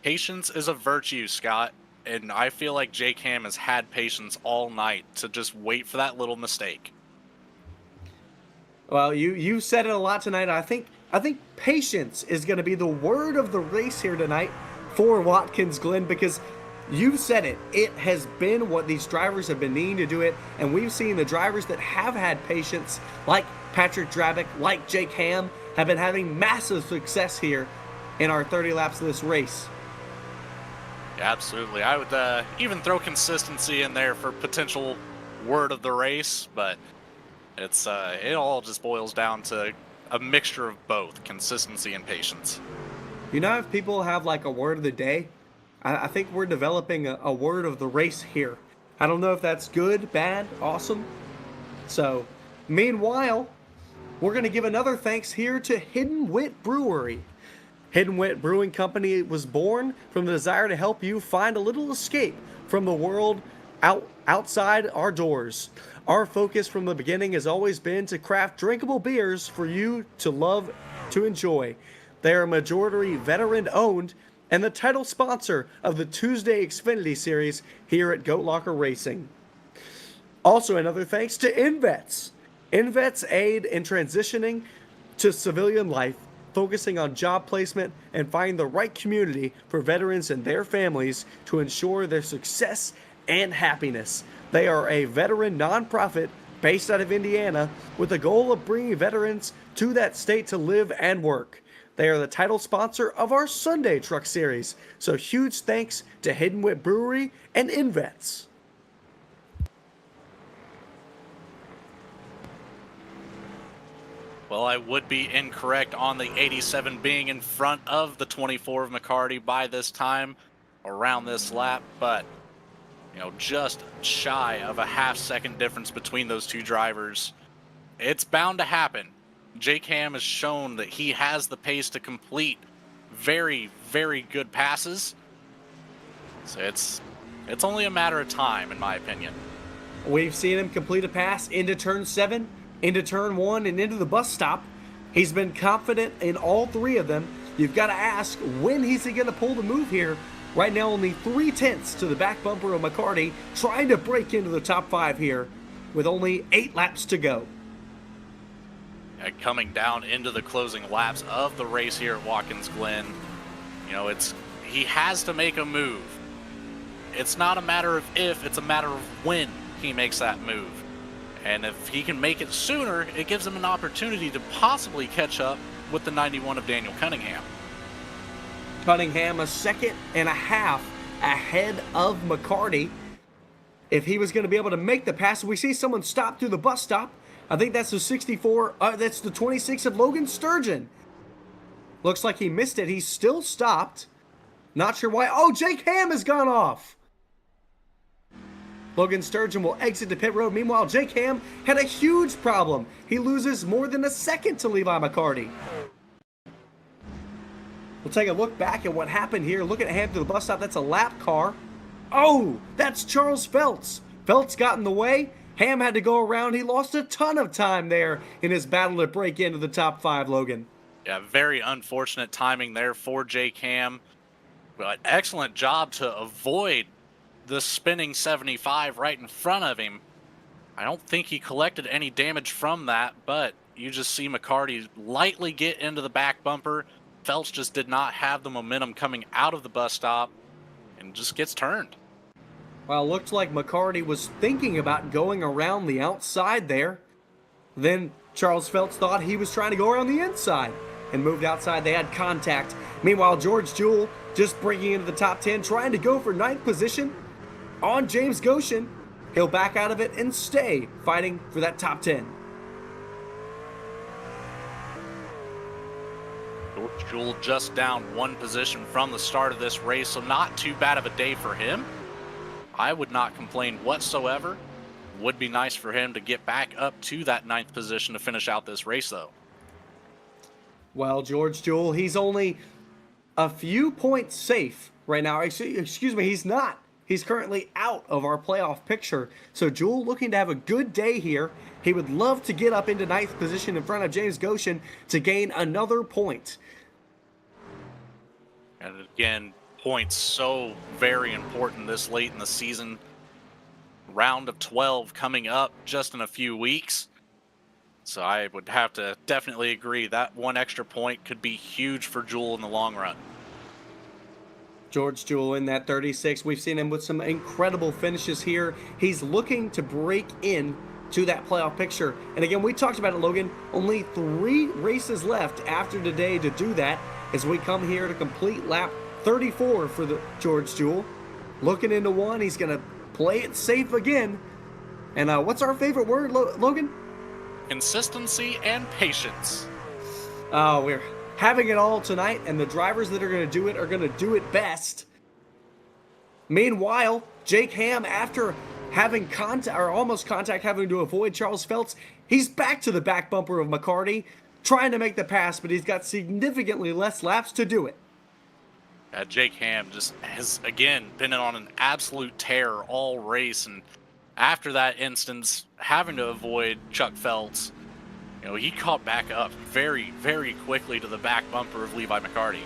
Patience is a virtue, Scott, and I feel like Jake Ham has had patience all night to just wait for that little mistake. Well, you said it a lot tonight. I think patience is going to be the word of the race here tonight for Watkins Glen, because you said it. It has been what these drivers have been needing to do it, and we've seen the drivers that have had patience, like Patrick Drabick, like Jake Ham, have been having massive success here in our 30 laps of this race. Yeah, absolutely. I would even throw consistency in there for potential word of the race, but it all just boils down to a mixture of both consistency and patience. If people have like a word of the day, I think we're developing a word of the race here. I don't know if that's good, bad, awesome. So, meanwhile, we're going to give another thanks here to Hidden Wit Brewery. Hidden Wit Brewing Company was born from the desire to help you find a little escape from the world outside our doors. Our focus from the beginning has always been to craft drinkable beers for you to love, to enjoy. They are majority veteran-owned and the title sponsor of the Tuesday Xfinity Series here at Goat Locker Racing. Also, another thanks to InVets. InVets aid in transitioning to civilian life, focusing on job placement and finding the right community for veterans and their families to ensure their success and Happiness. They are a veteran nonprofit based out of Indiana with the goal of bringing veterans to that state to live and work. They are the title sponsor of our Sunday Truck Series, so huge thanks to Hidden Wit Brewery and InVets. Well, I would be incorrect on the 87 being in front of the 24 of McCarty by this time around this lap, but just shy of a half-second difference between those two drivers. It's bound to happen. Jake Ham has shown that he has the pace to complete very, very good passes. So it's only a matter of time, in my opinion. We've seen him complete a pass into turn 7, into turn 1, and into the bus stop. He's been confident in all three of them. You've got to ask, when is he going to pull the move here? Right now, only 3/10 to the back bumper of McCarty, trying to break into the top 5 here with only 8 laps to go. Coming down into the closing laps of the race here at Watkins Glen, he has to make a move. It's not a matter of if, it's a matter of when he makes that move. And if he can make it sooner, it gives him an opportunity to possibly catch up with the 91 of Daniel Cunningham. Cunningham a second and a half ahead of McCarty. If he was going to be able to make the pass, we see someone stop through the bus stop. I think that's that's the 26 of Logan Sturgeon. Looks like he missed it. He's still stopped. Not sure why. Oh, Jake Ham has gone off. Logan Sturgeon will exit the pit road. Meanwhile, Jake Ham had a huge problem. He loses more than a second to Levi McCarty. We'll take a look back at what happened here. Look at Ham through the bus stop. That's a lap car. Oh, that's Charles Feltz. Feltz got in the way. Ham had to go around. He lost a ton of time there in his battle to break into the top 5, Logan. Yeah, very unfortunate timing there for Jake Ham. But excellent job to avoid the spinning 75 right in front of him. I don't think he collected any damage from that, but you just see McCarty lightly get into the back bumper. Phelps just did not have the momentum coming out of the bus stop and just gets turned. Well, it looked like McCarty was thinking about going around the outside there. Then Charles Phelps thought he was trying to go around the inside and moved outside. They had contact. Meanwhile, George Jewell just breaking into the top 10, trying to go for 9th position on James Goshen. He'll back out of it and stay fighting for that top 10. George Jewell just down 1 position from the start of this race, so not too bad of a day for him. I would not complain whatsoever. Would be nice for him to get back up to that 9th position to finish out this race, though. Well, George Jewell, he's only a few points safe right now. Excuse me, he's not. He's currently out of our playoff picture. So Jewell looking to have a good day here. He would love to get up into 9th position in front of James Goshen to gain another point. And again, points so very important this late in the season. Round of 12 coming up just in a few weeks. So I would have to definitely agree that 1 extra point could be huge for Jewell in the long run. George Jewell in that 36. We've seen him with some incredible finishes here. He's looking to break in to that playoff picture. And again, we talked about it, Logan. Only 3 races left after today to do that as we come here to complete lap 34 for the George Jewell. Looking into one, he's going to play it safe again. And what's our favorite word, Logan? Consistency and patience. Oh, we're having it all tonight, and the drivers that are going to do it are going to do it best. Meanwhile, Jake Ham, after having almost contact, having to avoid Charles Phelps, he's back to the back bumper of McCarty, trying to make the pass, but he's got significantly less laps to do it. Jake Ham just has, again, been on an absolute tear all race, and after that instance, having to avoid Chuck Phelps, he caught back up very, very quickly to the back bumper of Levi McCarty.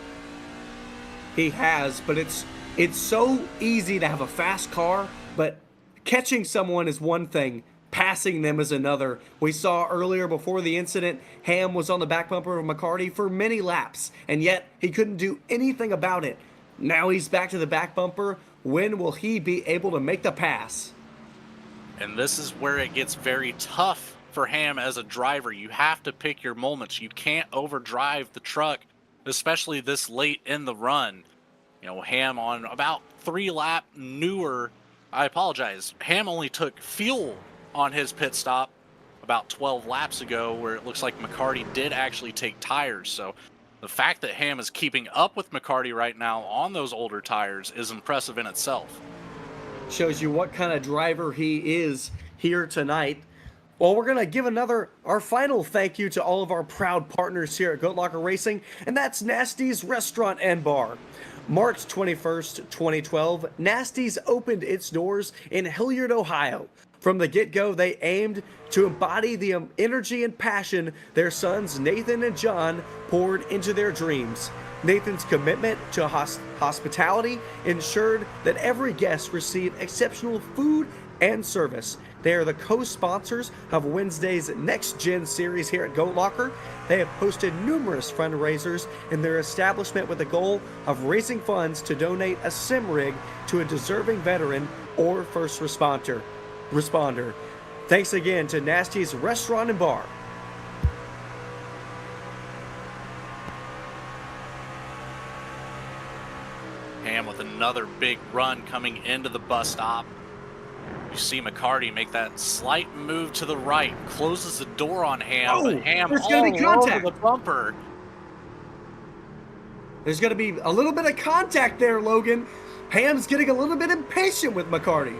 He has, but it's so easy to have a fast car, but catching someone is one thing, passing them is another. We saw earlier before the incident, Ham was on the back bumper of McCarty for many laps, and yet he couldn't do anything about it. Now he's back to the back bumper. When will he be able to make the pass? And this is where it gets very tough for Ham as a driver. You have to pick your moments. You can't overdrive the truck, especially this late in the run. Ham on about 3 lap newer. I apologize. Ham only took fuel on his pit stop about 12 laps ago, where it looks like McCarty did actually take tires. So the fact that Ham is keeping up with McCarty right now on those older tires is impressive in itself. Shows you what kind of driver he is here tonight. Well, we're going to give our final thank you to all of our proud partners here at Goat Locker Racing, and that's Nasty's Restaurant and Bar. March 21st, 2012, Nasty's opened its doors in Hilliard, Ohio. From the get-go, they aimed to embody the energy and passion their sons Nathan and John poured into their dreams. Nathan's commitment to hospitality ensured that every guest received exceptional food and service. They are the co-sponsors of Wednesday's Next Gen series here at Goat Locker. They have hosted numerous fundraisers in their establishment with the goal of raising funds to donate a sim rig to a deserving veteran or first responder. Thanks again to Nasty's Restaurant and Bar. Ham with another big run coming into the bus stop. You see McCarty make that slight move to the right, closes the door on Ham, but Ham there's all gonna be contact. over the bumper. There's going to be a little bit of contact there, Logan. Ham's getting a little bit impatient with McCarty.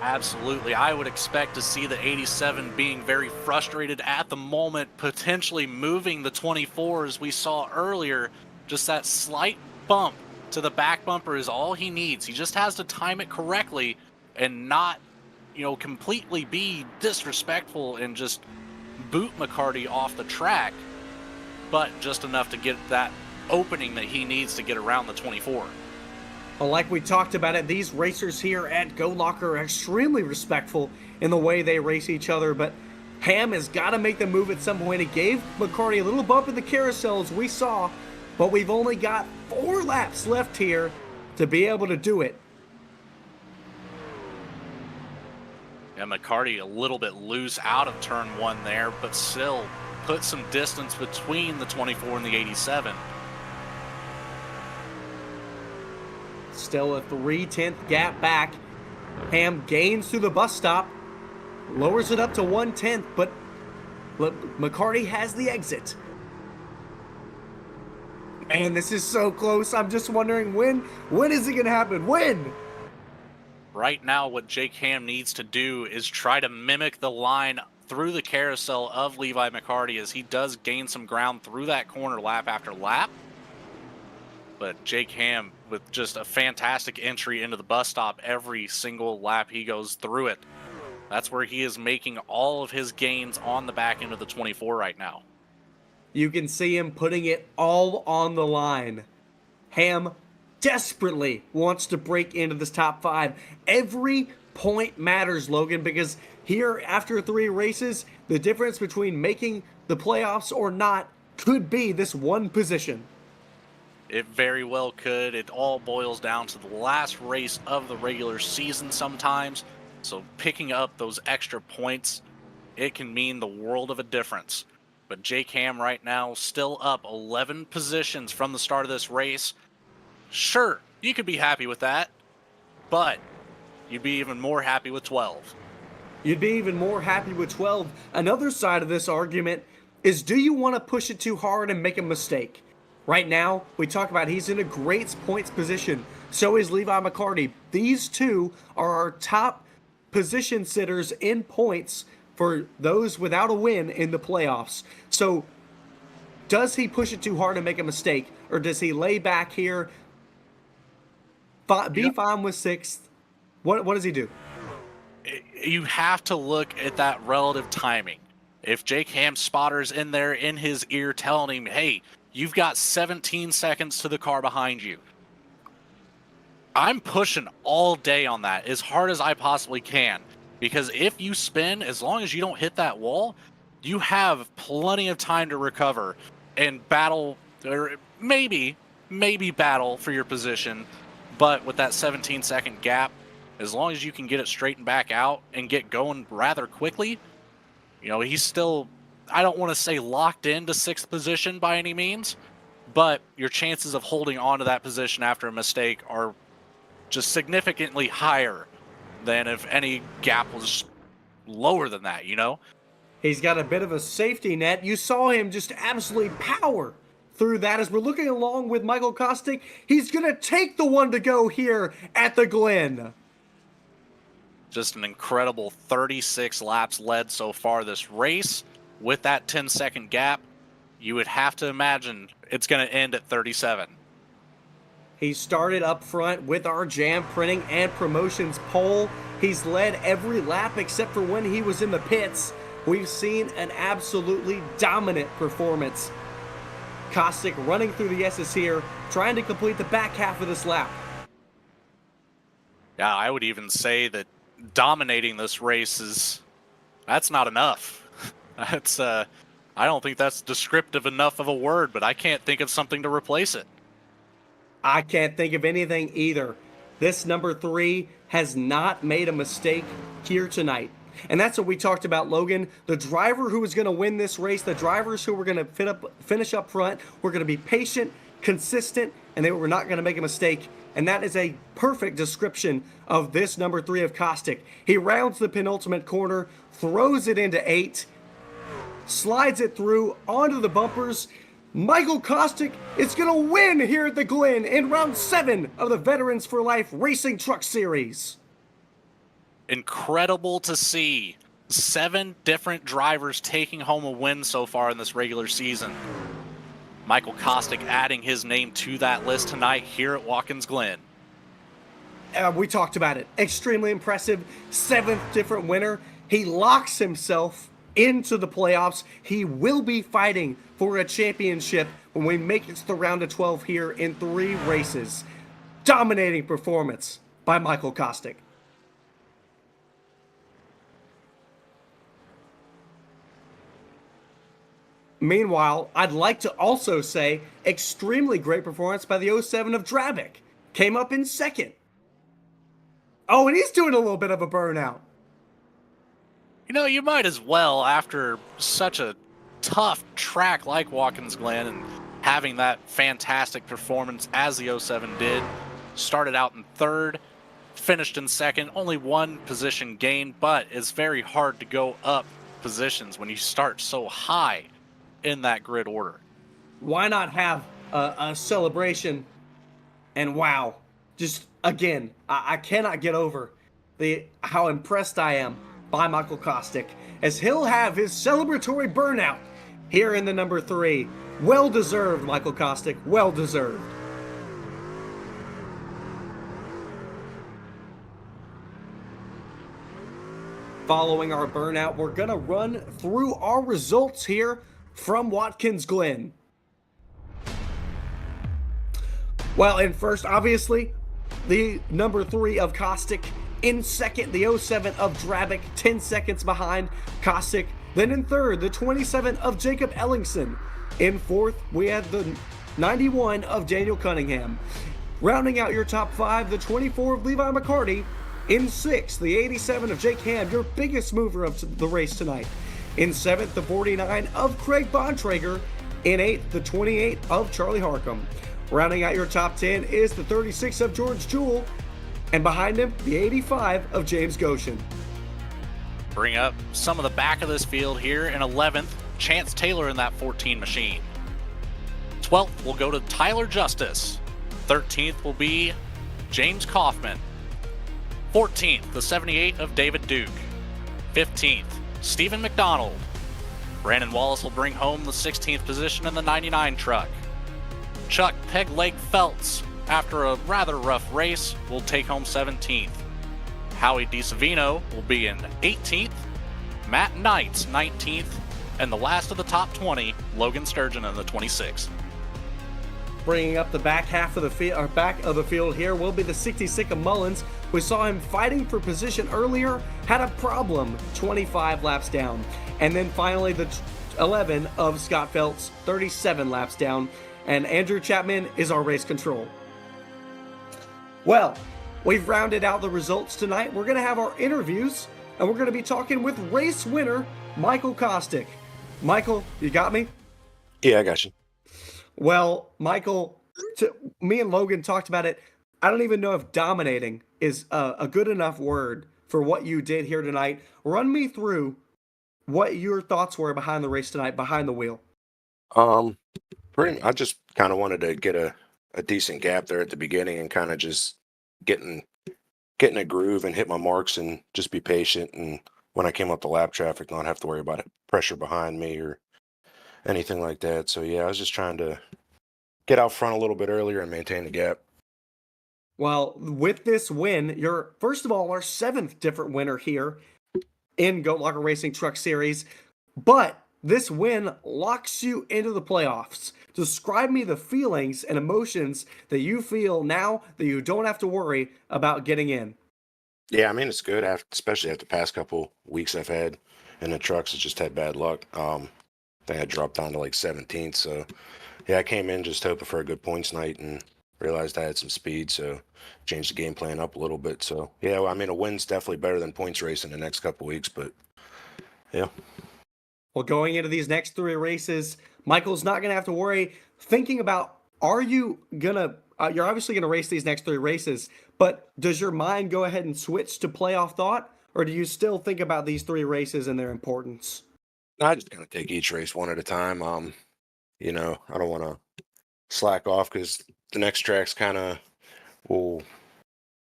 Absolutely. I would expect to see the 87 being very frustrated at the moment, potentially moving the 24 as we saw earlier. Just that slight bump to the back bumper is all he needs. He just has to time it correctly and not, completely be disrespectful and just boot McCarty off the track, but just enough to get that opening that he needs to get around the 24. Well, like we talked about it, these racers here at Goat Locker are extremely respectful in the way they race each other, but Ham has got to make the move at some point. He gave McCarty a little bump in the carousel, as we saw, but we've only got 4 laps left here to be able to do it. Yeah, McCarty a little bit loose out of turn 1 there, but still put some distance between the 24 and the 87. Still a 3/10 gap back. Ham gains through the bus stop, lowers it up to 1/10, but McCarty has the exit. Man, this is so close. I'm just wondering when is it going to happen? When? Right now, what Jake Ham needs to do is try to mimic the line through the carousel of Levi McCarty, as he does gain some ground through that corner lap after lap. But Jake Ham with just a fantastic entry into the bus stop every single lap he goes through it. That's where he is making all of his gains on the back end of the 24 right now. You can see him putting it all on the line. Ham desperately wants to break into this top 5. Every point matters, Logan, because here after 3 races, the difference between making the playoffs or not could be this one position. It very well could. It all boils down to the last race of the regular season sometimes. So picking up those extra points, it can mean the world of a difference. But Jake Ham right now still up 11 positions from the start of this race. Sure, you could be happy with that, but you'd be even more happy with 12. You'd be even more happy with 12. Another side of this argument is, do you want to push it too hard and make a mistake? Right now, we talk about he's in a great points position. So is Levi McCarty. These two are our top position sitters in points for those without a win in the playoffs. So does he push it too hard and make a mistake? Or does he lay back here, be fine with 6th? What does he do? You have to look at that relative timing. If Jake Ham's spotter's in there in his ear telling him, hey, you've got 17 seconds to the car behind you, I'm pushing all day on that as hard as I possibly can. Because if you spin, as long as you don't hit that wall, you have plenty of time to recover and battle, or maybe maybe battle for your position, but with that 17-second gap, as long as you can get it straightened back out and get going rather quickly, he's still, I don't want to say locked into 6th position by any means, but your chances of holding on to that position after a mistake are just significantly higher than if any gap was lower than that, He's got a bit of a safety net. You saw him just absolutely power through that as we're looking along with Michael Kostick. He's going to take the one to go here at the Glen. Just an incredible 36 laps led so far this race. With that 10-second gap, you would have to imagine it's going to end at 37. He started up front with our jam printing and promotions pole. He's led every lap except for when he was in the pits. We've seen an absolutely dominant performance. Kostick running through the S's here, trying to complete the back half of this lap. Yeah, I would even say that dominating this race that's not enough. That's I don't think that's descriptive enough of a word, but I can't think of something to replace it. I can't think of anything either. This number 3 has not made a mistake here tonight. And that's what we talked about, Logan. The driver who was going to win this race, the drivers who were going to finish up front, were going to be patient, consistent, and they were not going to make a mistake. And that is a perfect description of this number 3 of Kostick. He rounds the penultimate corner, throws it into 8, slides it through onto the bumpers. Michael Kostick is going to win here at the Glen in round 7 of the Veterans for Life Racing Truck Series. Incredible to see 7 different drivers taking home a win so far in this regular season. Michael Kostick adding his name to that list tonight here at Watkins Glen. We talked about it. Extremely impressive. 7th different winner. He locks himself into the playoffs. He will be fighting for a championship when we make it to the round of 12 here in 3 races. Dominating performance by Michael Kostick. Meanwhile, I'd like to also say extremely great performance by the 07 of Drabic. Came up in 2nd. Oh, and he's doing a little bit of a burnout. You might as well, after such a tough track like Watkins Glen and having that fantastic performance as the 07 did. Started out in 3rd, finished in 2nd, only 1 position gain, but it's very hard to go up positions when you start so high in that grid order. Why not have a celebration? And wow, just again, I cannot get over how impressed I am by Michael Kostick, as he'll have his celebratory burnout here in the number 3. Well deserved, Michael Kostick, well deserved. Following our burnout, we're gonna run through our results here from Watkins Glen. Well, and first, obviously, the number 3 of Kostick. In 2nd, the 07 of Drabic, 10 seconds behind Kostick. Then in 3rd, the 27 of Jacob Ellingson. In 4th, we had the 91 of Daniel Cunningham. Rounding out your top 5, the 24 of Levi McCarty. In 6th, the 87 of Jake Ham, your biggest mover of the race tonight. In 7th, the 49 of Craig Bontrager. In 8th, the 28 of Charlie Harcum. Rounding out your top 10 is the 36 of George Jewell. And behind him, the 85 of James Goshen. Bring up some of the back of this field here. In 11th, Chance Taylor in that 14 machine. 12th will go to Tyler Justice. 13th will be James Kaufman. 14th, the 78 of David Duke. 15th, Stephen McDonald. Brandon Wallace will bring home the 16th position in the 99 truck. Chuck Pegleg Feltz, after a rather rough race, will take home 17th. Howie DiSavino will be in 18th. Matt Knights 19th. And the last of the top 20, Logan Sturgeon in the 26th. Bringing up the back half of the field, or back of the field here, will be the 66 of Mullins. We saw him fighting for position earlier, had a problem 25 laps down. And then finally the 11 of Scott Phelps, 37 laps down. and Andrew Chapman is our race control. Well, we've rounded out the results tonight. We're going to have our interviews, and we're going to be talking with race winner Michael Kostick. Michael, you got me? Yeah, I got you. Well, Michael, me and Logan talked about it. I don't even know if dominating is a good enough word for what you did here tonight. Run me through what your thoughts were behind the race tonight, behind the wheel. I just kind of wanted to get a decent gap there at the beginning and kind of just getting a groove and hit my marks and just be patient. And when I came up the lap traffic, not have to worry about it, pressure behind me or anything like that. So yeah, I was just trying to get out front a little bit earlier and maintain the gap. Well, with this win, you're, first of all, our 7th different winner here in Goat Locker Racing Truck Series. But this win locks you into the playoffs. Describe me the feelings and emotions that you feel now that you don't have to worry about getting in. Yeah, I mean, it's good, especially after the past couple weeks I've had in the trucks. I just had bad luck. I think I dropped down to like 17th. So yeah, I came in just hoping for a good points night and realized I had some speed, so changed the game plan up a little bit. So yeah, well, I mean, a win's definitely better than points racing the next couple weeks, but yeah. Well, going into these next 3 races, Michael's not going to have to worry thinking about, are you going to, you're obviously going to race these next 3 races, but does your mind go ahead and switch to playoff thought, or do you still think about these 3 races and their importance? I just kind of take each race one at a time. I don't want to slack off because the next tracks kind of will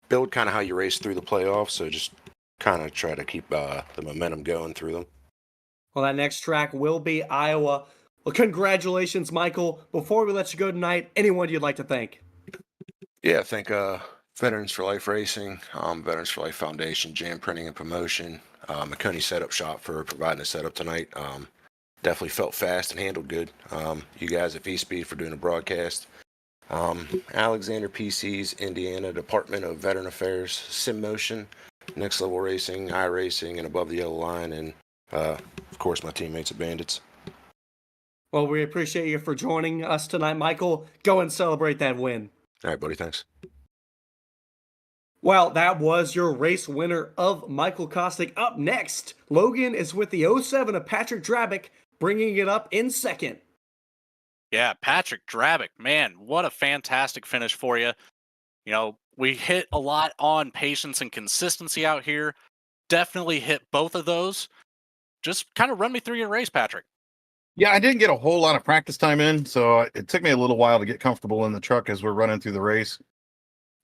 build kind of how you race through the playoffs. So just kind of try to keep the momentum going through them. Well, that next track will be Iowa. Well, congratulations, Michael. Before we let you go tonight, anyone you'd like to thank? Yeah, I think Veterans for Life Racing, Veterans for Life Foundation, Jam Printing and Promotion, McConey Setup Shop for providing a setup tonight. Definitely felt fast and handled good. You guys at V-Speed for doing a broadcast. Alexander PC's Indiana Department of Veteran Affairs, Sim Motion, Next Level Racing, iRacing, and Above the Yellow Line, and of course my teammates at Bandits. Well, we appreciate you for joining us tonight, Michael. Go and celebrate that win. All right, buddy, thanks. Well, that was your race winner of Michael Kostick. Up next, Logan is with the 07 of Patrick Drabick, bringing it up in second. Yeah, Patrick Drabick, man, what a fantastic finish for you. You know, we hit a lot on patience and consistency out here. Definitely hit both of those. Just kind of run me through your race, Patrick. Yeah, I didn't get a whole lot of practice time in, so it took me a little while to get comfortable in the truck as we're running through the race.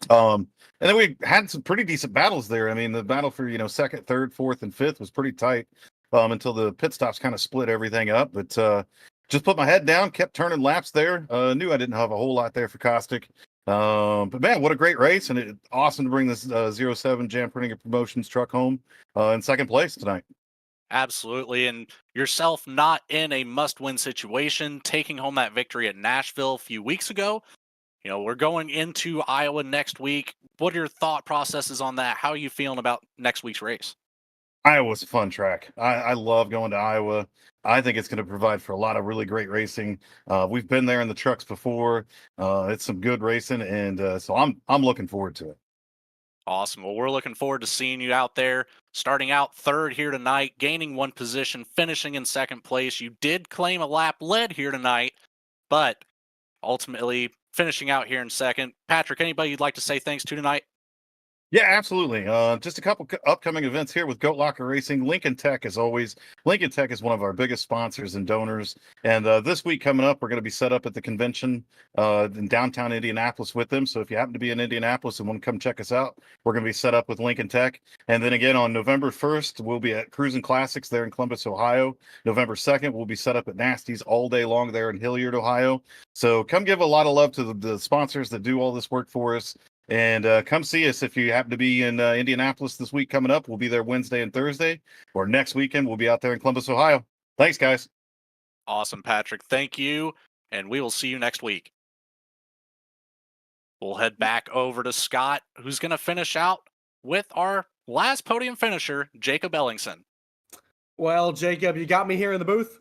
And then we had some pretty decent battles there. I mean, the battle for, second, third, fourth, and fifth was pretty tight until the pit stops kind of split everything up. But just put my head down, kept turning laps there. Knew I didn't have a whole lot there for Kostick. But man, what a great race, and it's awesome to bring this 07 Jam Printing and Promotions truck home in second place tonight. Absolutely. And yourself not in a must-win situation, taking home that victory at Nashville a few weeks ago. You know, we're going into Iowa next week. What are your thought processes on that? How are you feeling about next week's race? Iowa's a fun track. I love going to Iowa. I think it's going to provide for a lot of really great racing. We've been there in the trucks before. It's some good racing, and so I'm looking forward to it. Awesome. Well, we're looking forward to seeing you out there, starting out third here tonight, gaining 1 position, finishing in second place. You did claim a lap lead here tonight, but ultimately finishing out here in second. Patrick, anybody you'd like to say thanks to tonight? Yeah, absolutely. Just a couple upcoming events here with Goat Locker Racing. Lincoln Tech, as always. Lincoln Tech is one of our biggest sponsors and donors. And this week coming up, we're going to be set up at the convention in downtown Indianapolis with them. So if you happen to be in Indianapolis and want to come check us out, we're going to be set up with Lincoln Tech. And then again, on November 1st, we'll be at Cruising Classics there in Columbus, Ohio. November 2nd, we'll be set up at Nasty's all day long there in Hilliard, Ohio. So come give a lot of love to the sponsors that do all this work for us. And come see us if you happen to be in Indianapolis this week coming up. We'll be there Wednesday and Thursday, or next weekend we'll be out there in Columbus, Ohio. Thanks, guys. Awesome, Patrick. Thank you, and we will see you next week. We'll head back over to Scott, who's going to finish out with our last podium finisher, Jacob Ellingson. Well, Jacob, you got me here in the booth?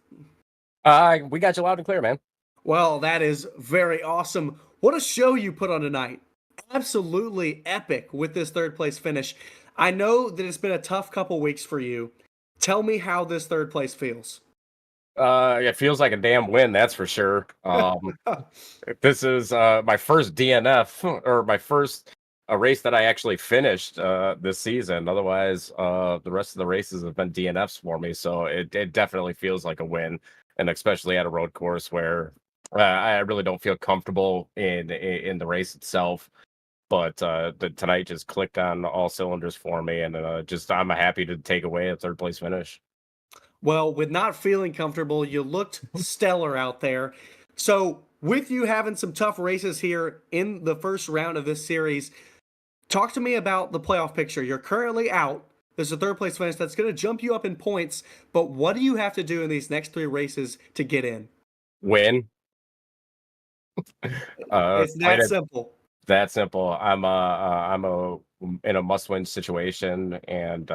We got you loud and clear, man. Well, that is very awesome. What a show you put on tonight. Absolutely epic with this third place finish. I know that it's been a tough couple weeks for you. Tell me how this third place feels. It feels like a damn win, that's for sure. This is my first DNF or my first a race that I actually finished this season. Otherwise, the rest of the races have been DNFs for me. So it definitely feels like a win, and especially at a road course where I really don't feel comfortable in the race itself. But tonight just clicked on all cylinders for me, and just I'm happy to take away a third place finish. Well, with not feeling comfortable, you looked stellar out there. So, with you having some tough races here in the first round of this series, talk to me about the playoff picture. You're currently out. There's a third place finish that's going to jump you up in points, but what do you have to do in these next three races to get in? Win. It's Plain that and simple. that simple. I'm in a must-win situation, and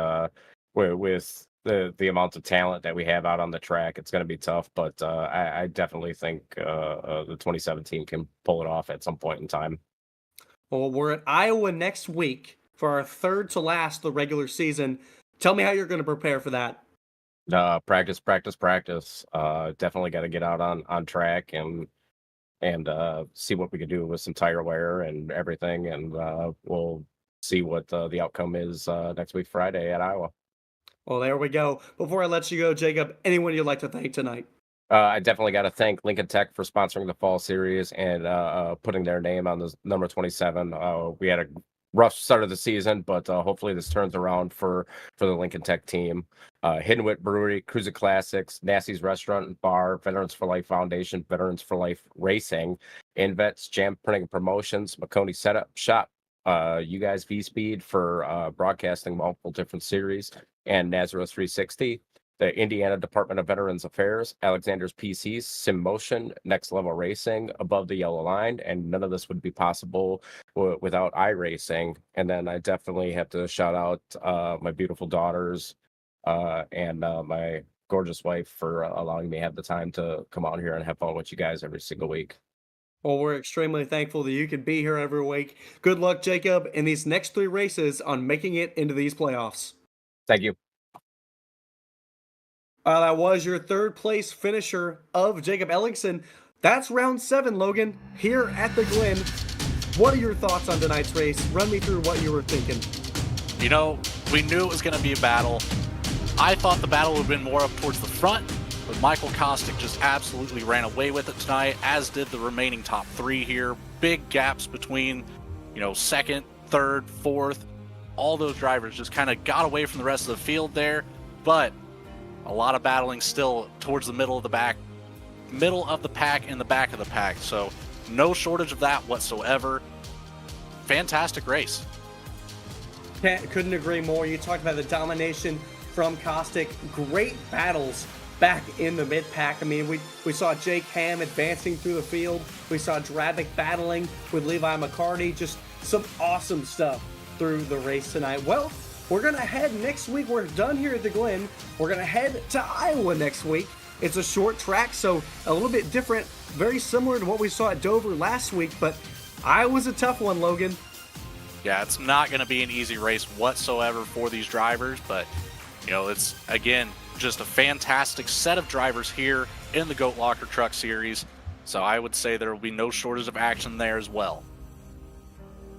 with the amount of talent that we have out on the track, it's going to be tough. But I definitely think the 2017 can pull it off at some point in time. Well, we're at Iowa next week for our third to last the regular season. Tell me how you're going to prepare for that. Practice, practice, practice. Definitely got to get out on track and see what we can do with some tire wear and everything, and we'll see what the outcome is next week Friday at Iowa. Well, there we go. Before I let you go, Jacob, anyone you'd like to thank tonight? I definitely got to thank Lincoln Tech for sponsoring the fall series and putting their name on the number 27. We had a rough start of the season, but hopefully this turns around for the Lincoln Tech team. Hidden Wit Brewery, Cruiser Classics, Nassie's Restaurant and Bar, Veterans for Life Foundation, Veterans for Life Racing, Invets, Jam Printing and Promotions, McConey Setup Shop, you guys V-Speed for broadcasting multiple different series, and Nazareth 360. The Indiana Department of Veterans Affairs, Alexander's PCs, SimMotion, Next Level Racing, Above the Yellow Line, and none of this would be possible without iRacing. And then I definitely have to shout out my beautiful daughters and my gorgeous wife for allowing me to have the time to come out here and have fun with you guys every single week. Well, we're extremely thankful that you could be here every week. Good luck, Jacob, in these next three races on making it into these playoffs. Thank you. That was your third place finisher of Jacob Ellingson. That's round 7, Logan, here at the Glen. What are your thoughts on tonight's race? Run me through what you were thinking. You know, we knew it was going to be a battle. I thought the battle would have been more up towards the front, but Michael Kostick just absolutely ran away with it tonight, as did the remaining top three here. Big gaps between, second, third, fourth. All those drivers just kind of got away from the rest of the field there, but a lot of battling still towards the middle of the pack and the back of the pack. So no shortage of that whatsoever. Fantastic race. Couldn't agree more. You talked about the domination from Kostick. Great battles back in the mid-pack. I mean, we saw Jake Ham advancing through the field. We saw Drabic battling with Levi McCarty. Just some awesome stuff through the race tonight. Well, we're going to head next week. We're done here at the Glen. We're going to head to Iowa next week. It's a short track, so a little bit different, very similar to what we saw at Dover last week, but Iowa's a tough one, Logan. Yeah, it's not going to be an easy race whatsoever for these drivers, but, it's, again, just a fantastic set of drivers here in the Goat Locker Truck Series, so I would say there will be no shortage of action there as well.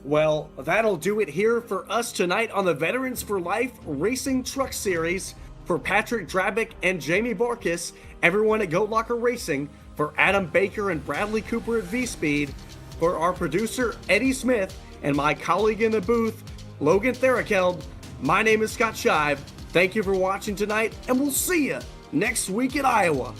Well, that'll do it here for us tonight on the Veterans for Life Racing Truck Series. For Patrick Drabic and Jamie Barkis, everyone at Goat Locker Racing, for Adam Baker and Bradley Cooper at V-Speed, for our producer Eddie Smith and my colleague in the booth, Logan Therakeld, my name is Scott Shive. Thank you for watching tonight, and we'll see you next week at Iowa.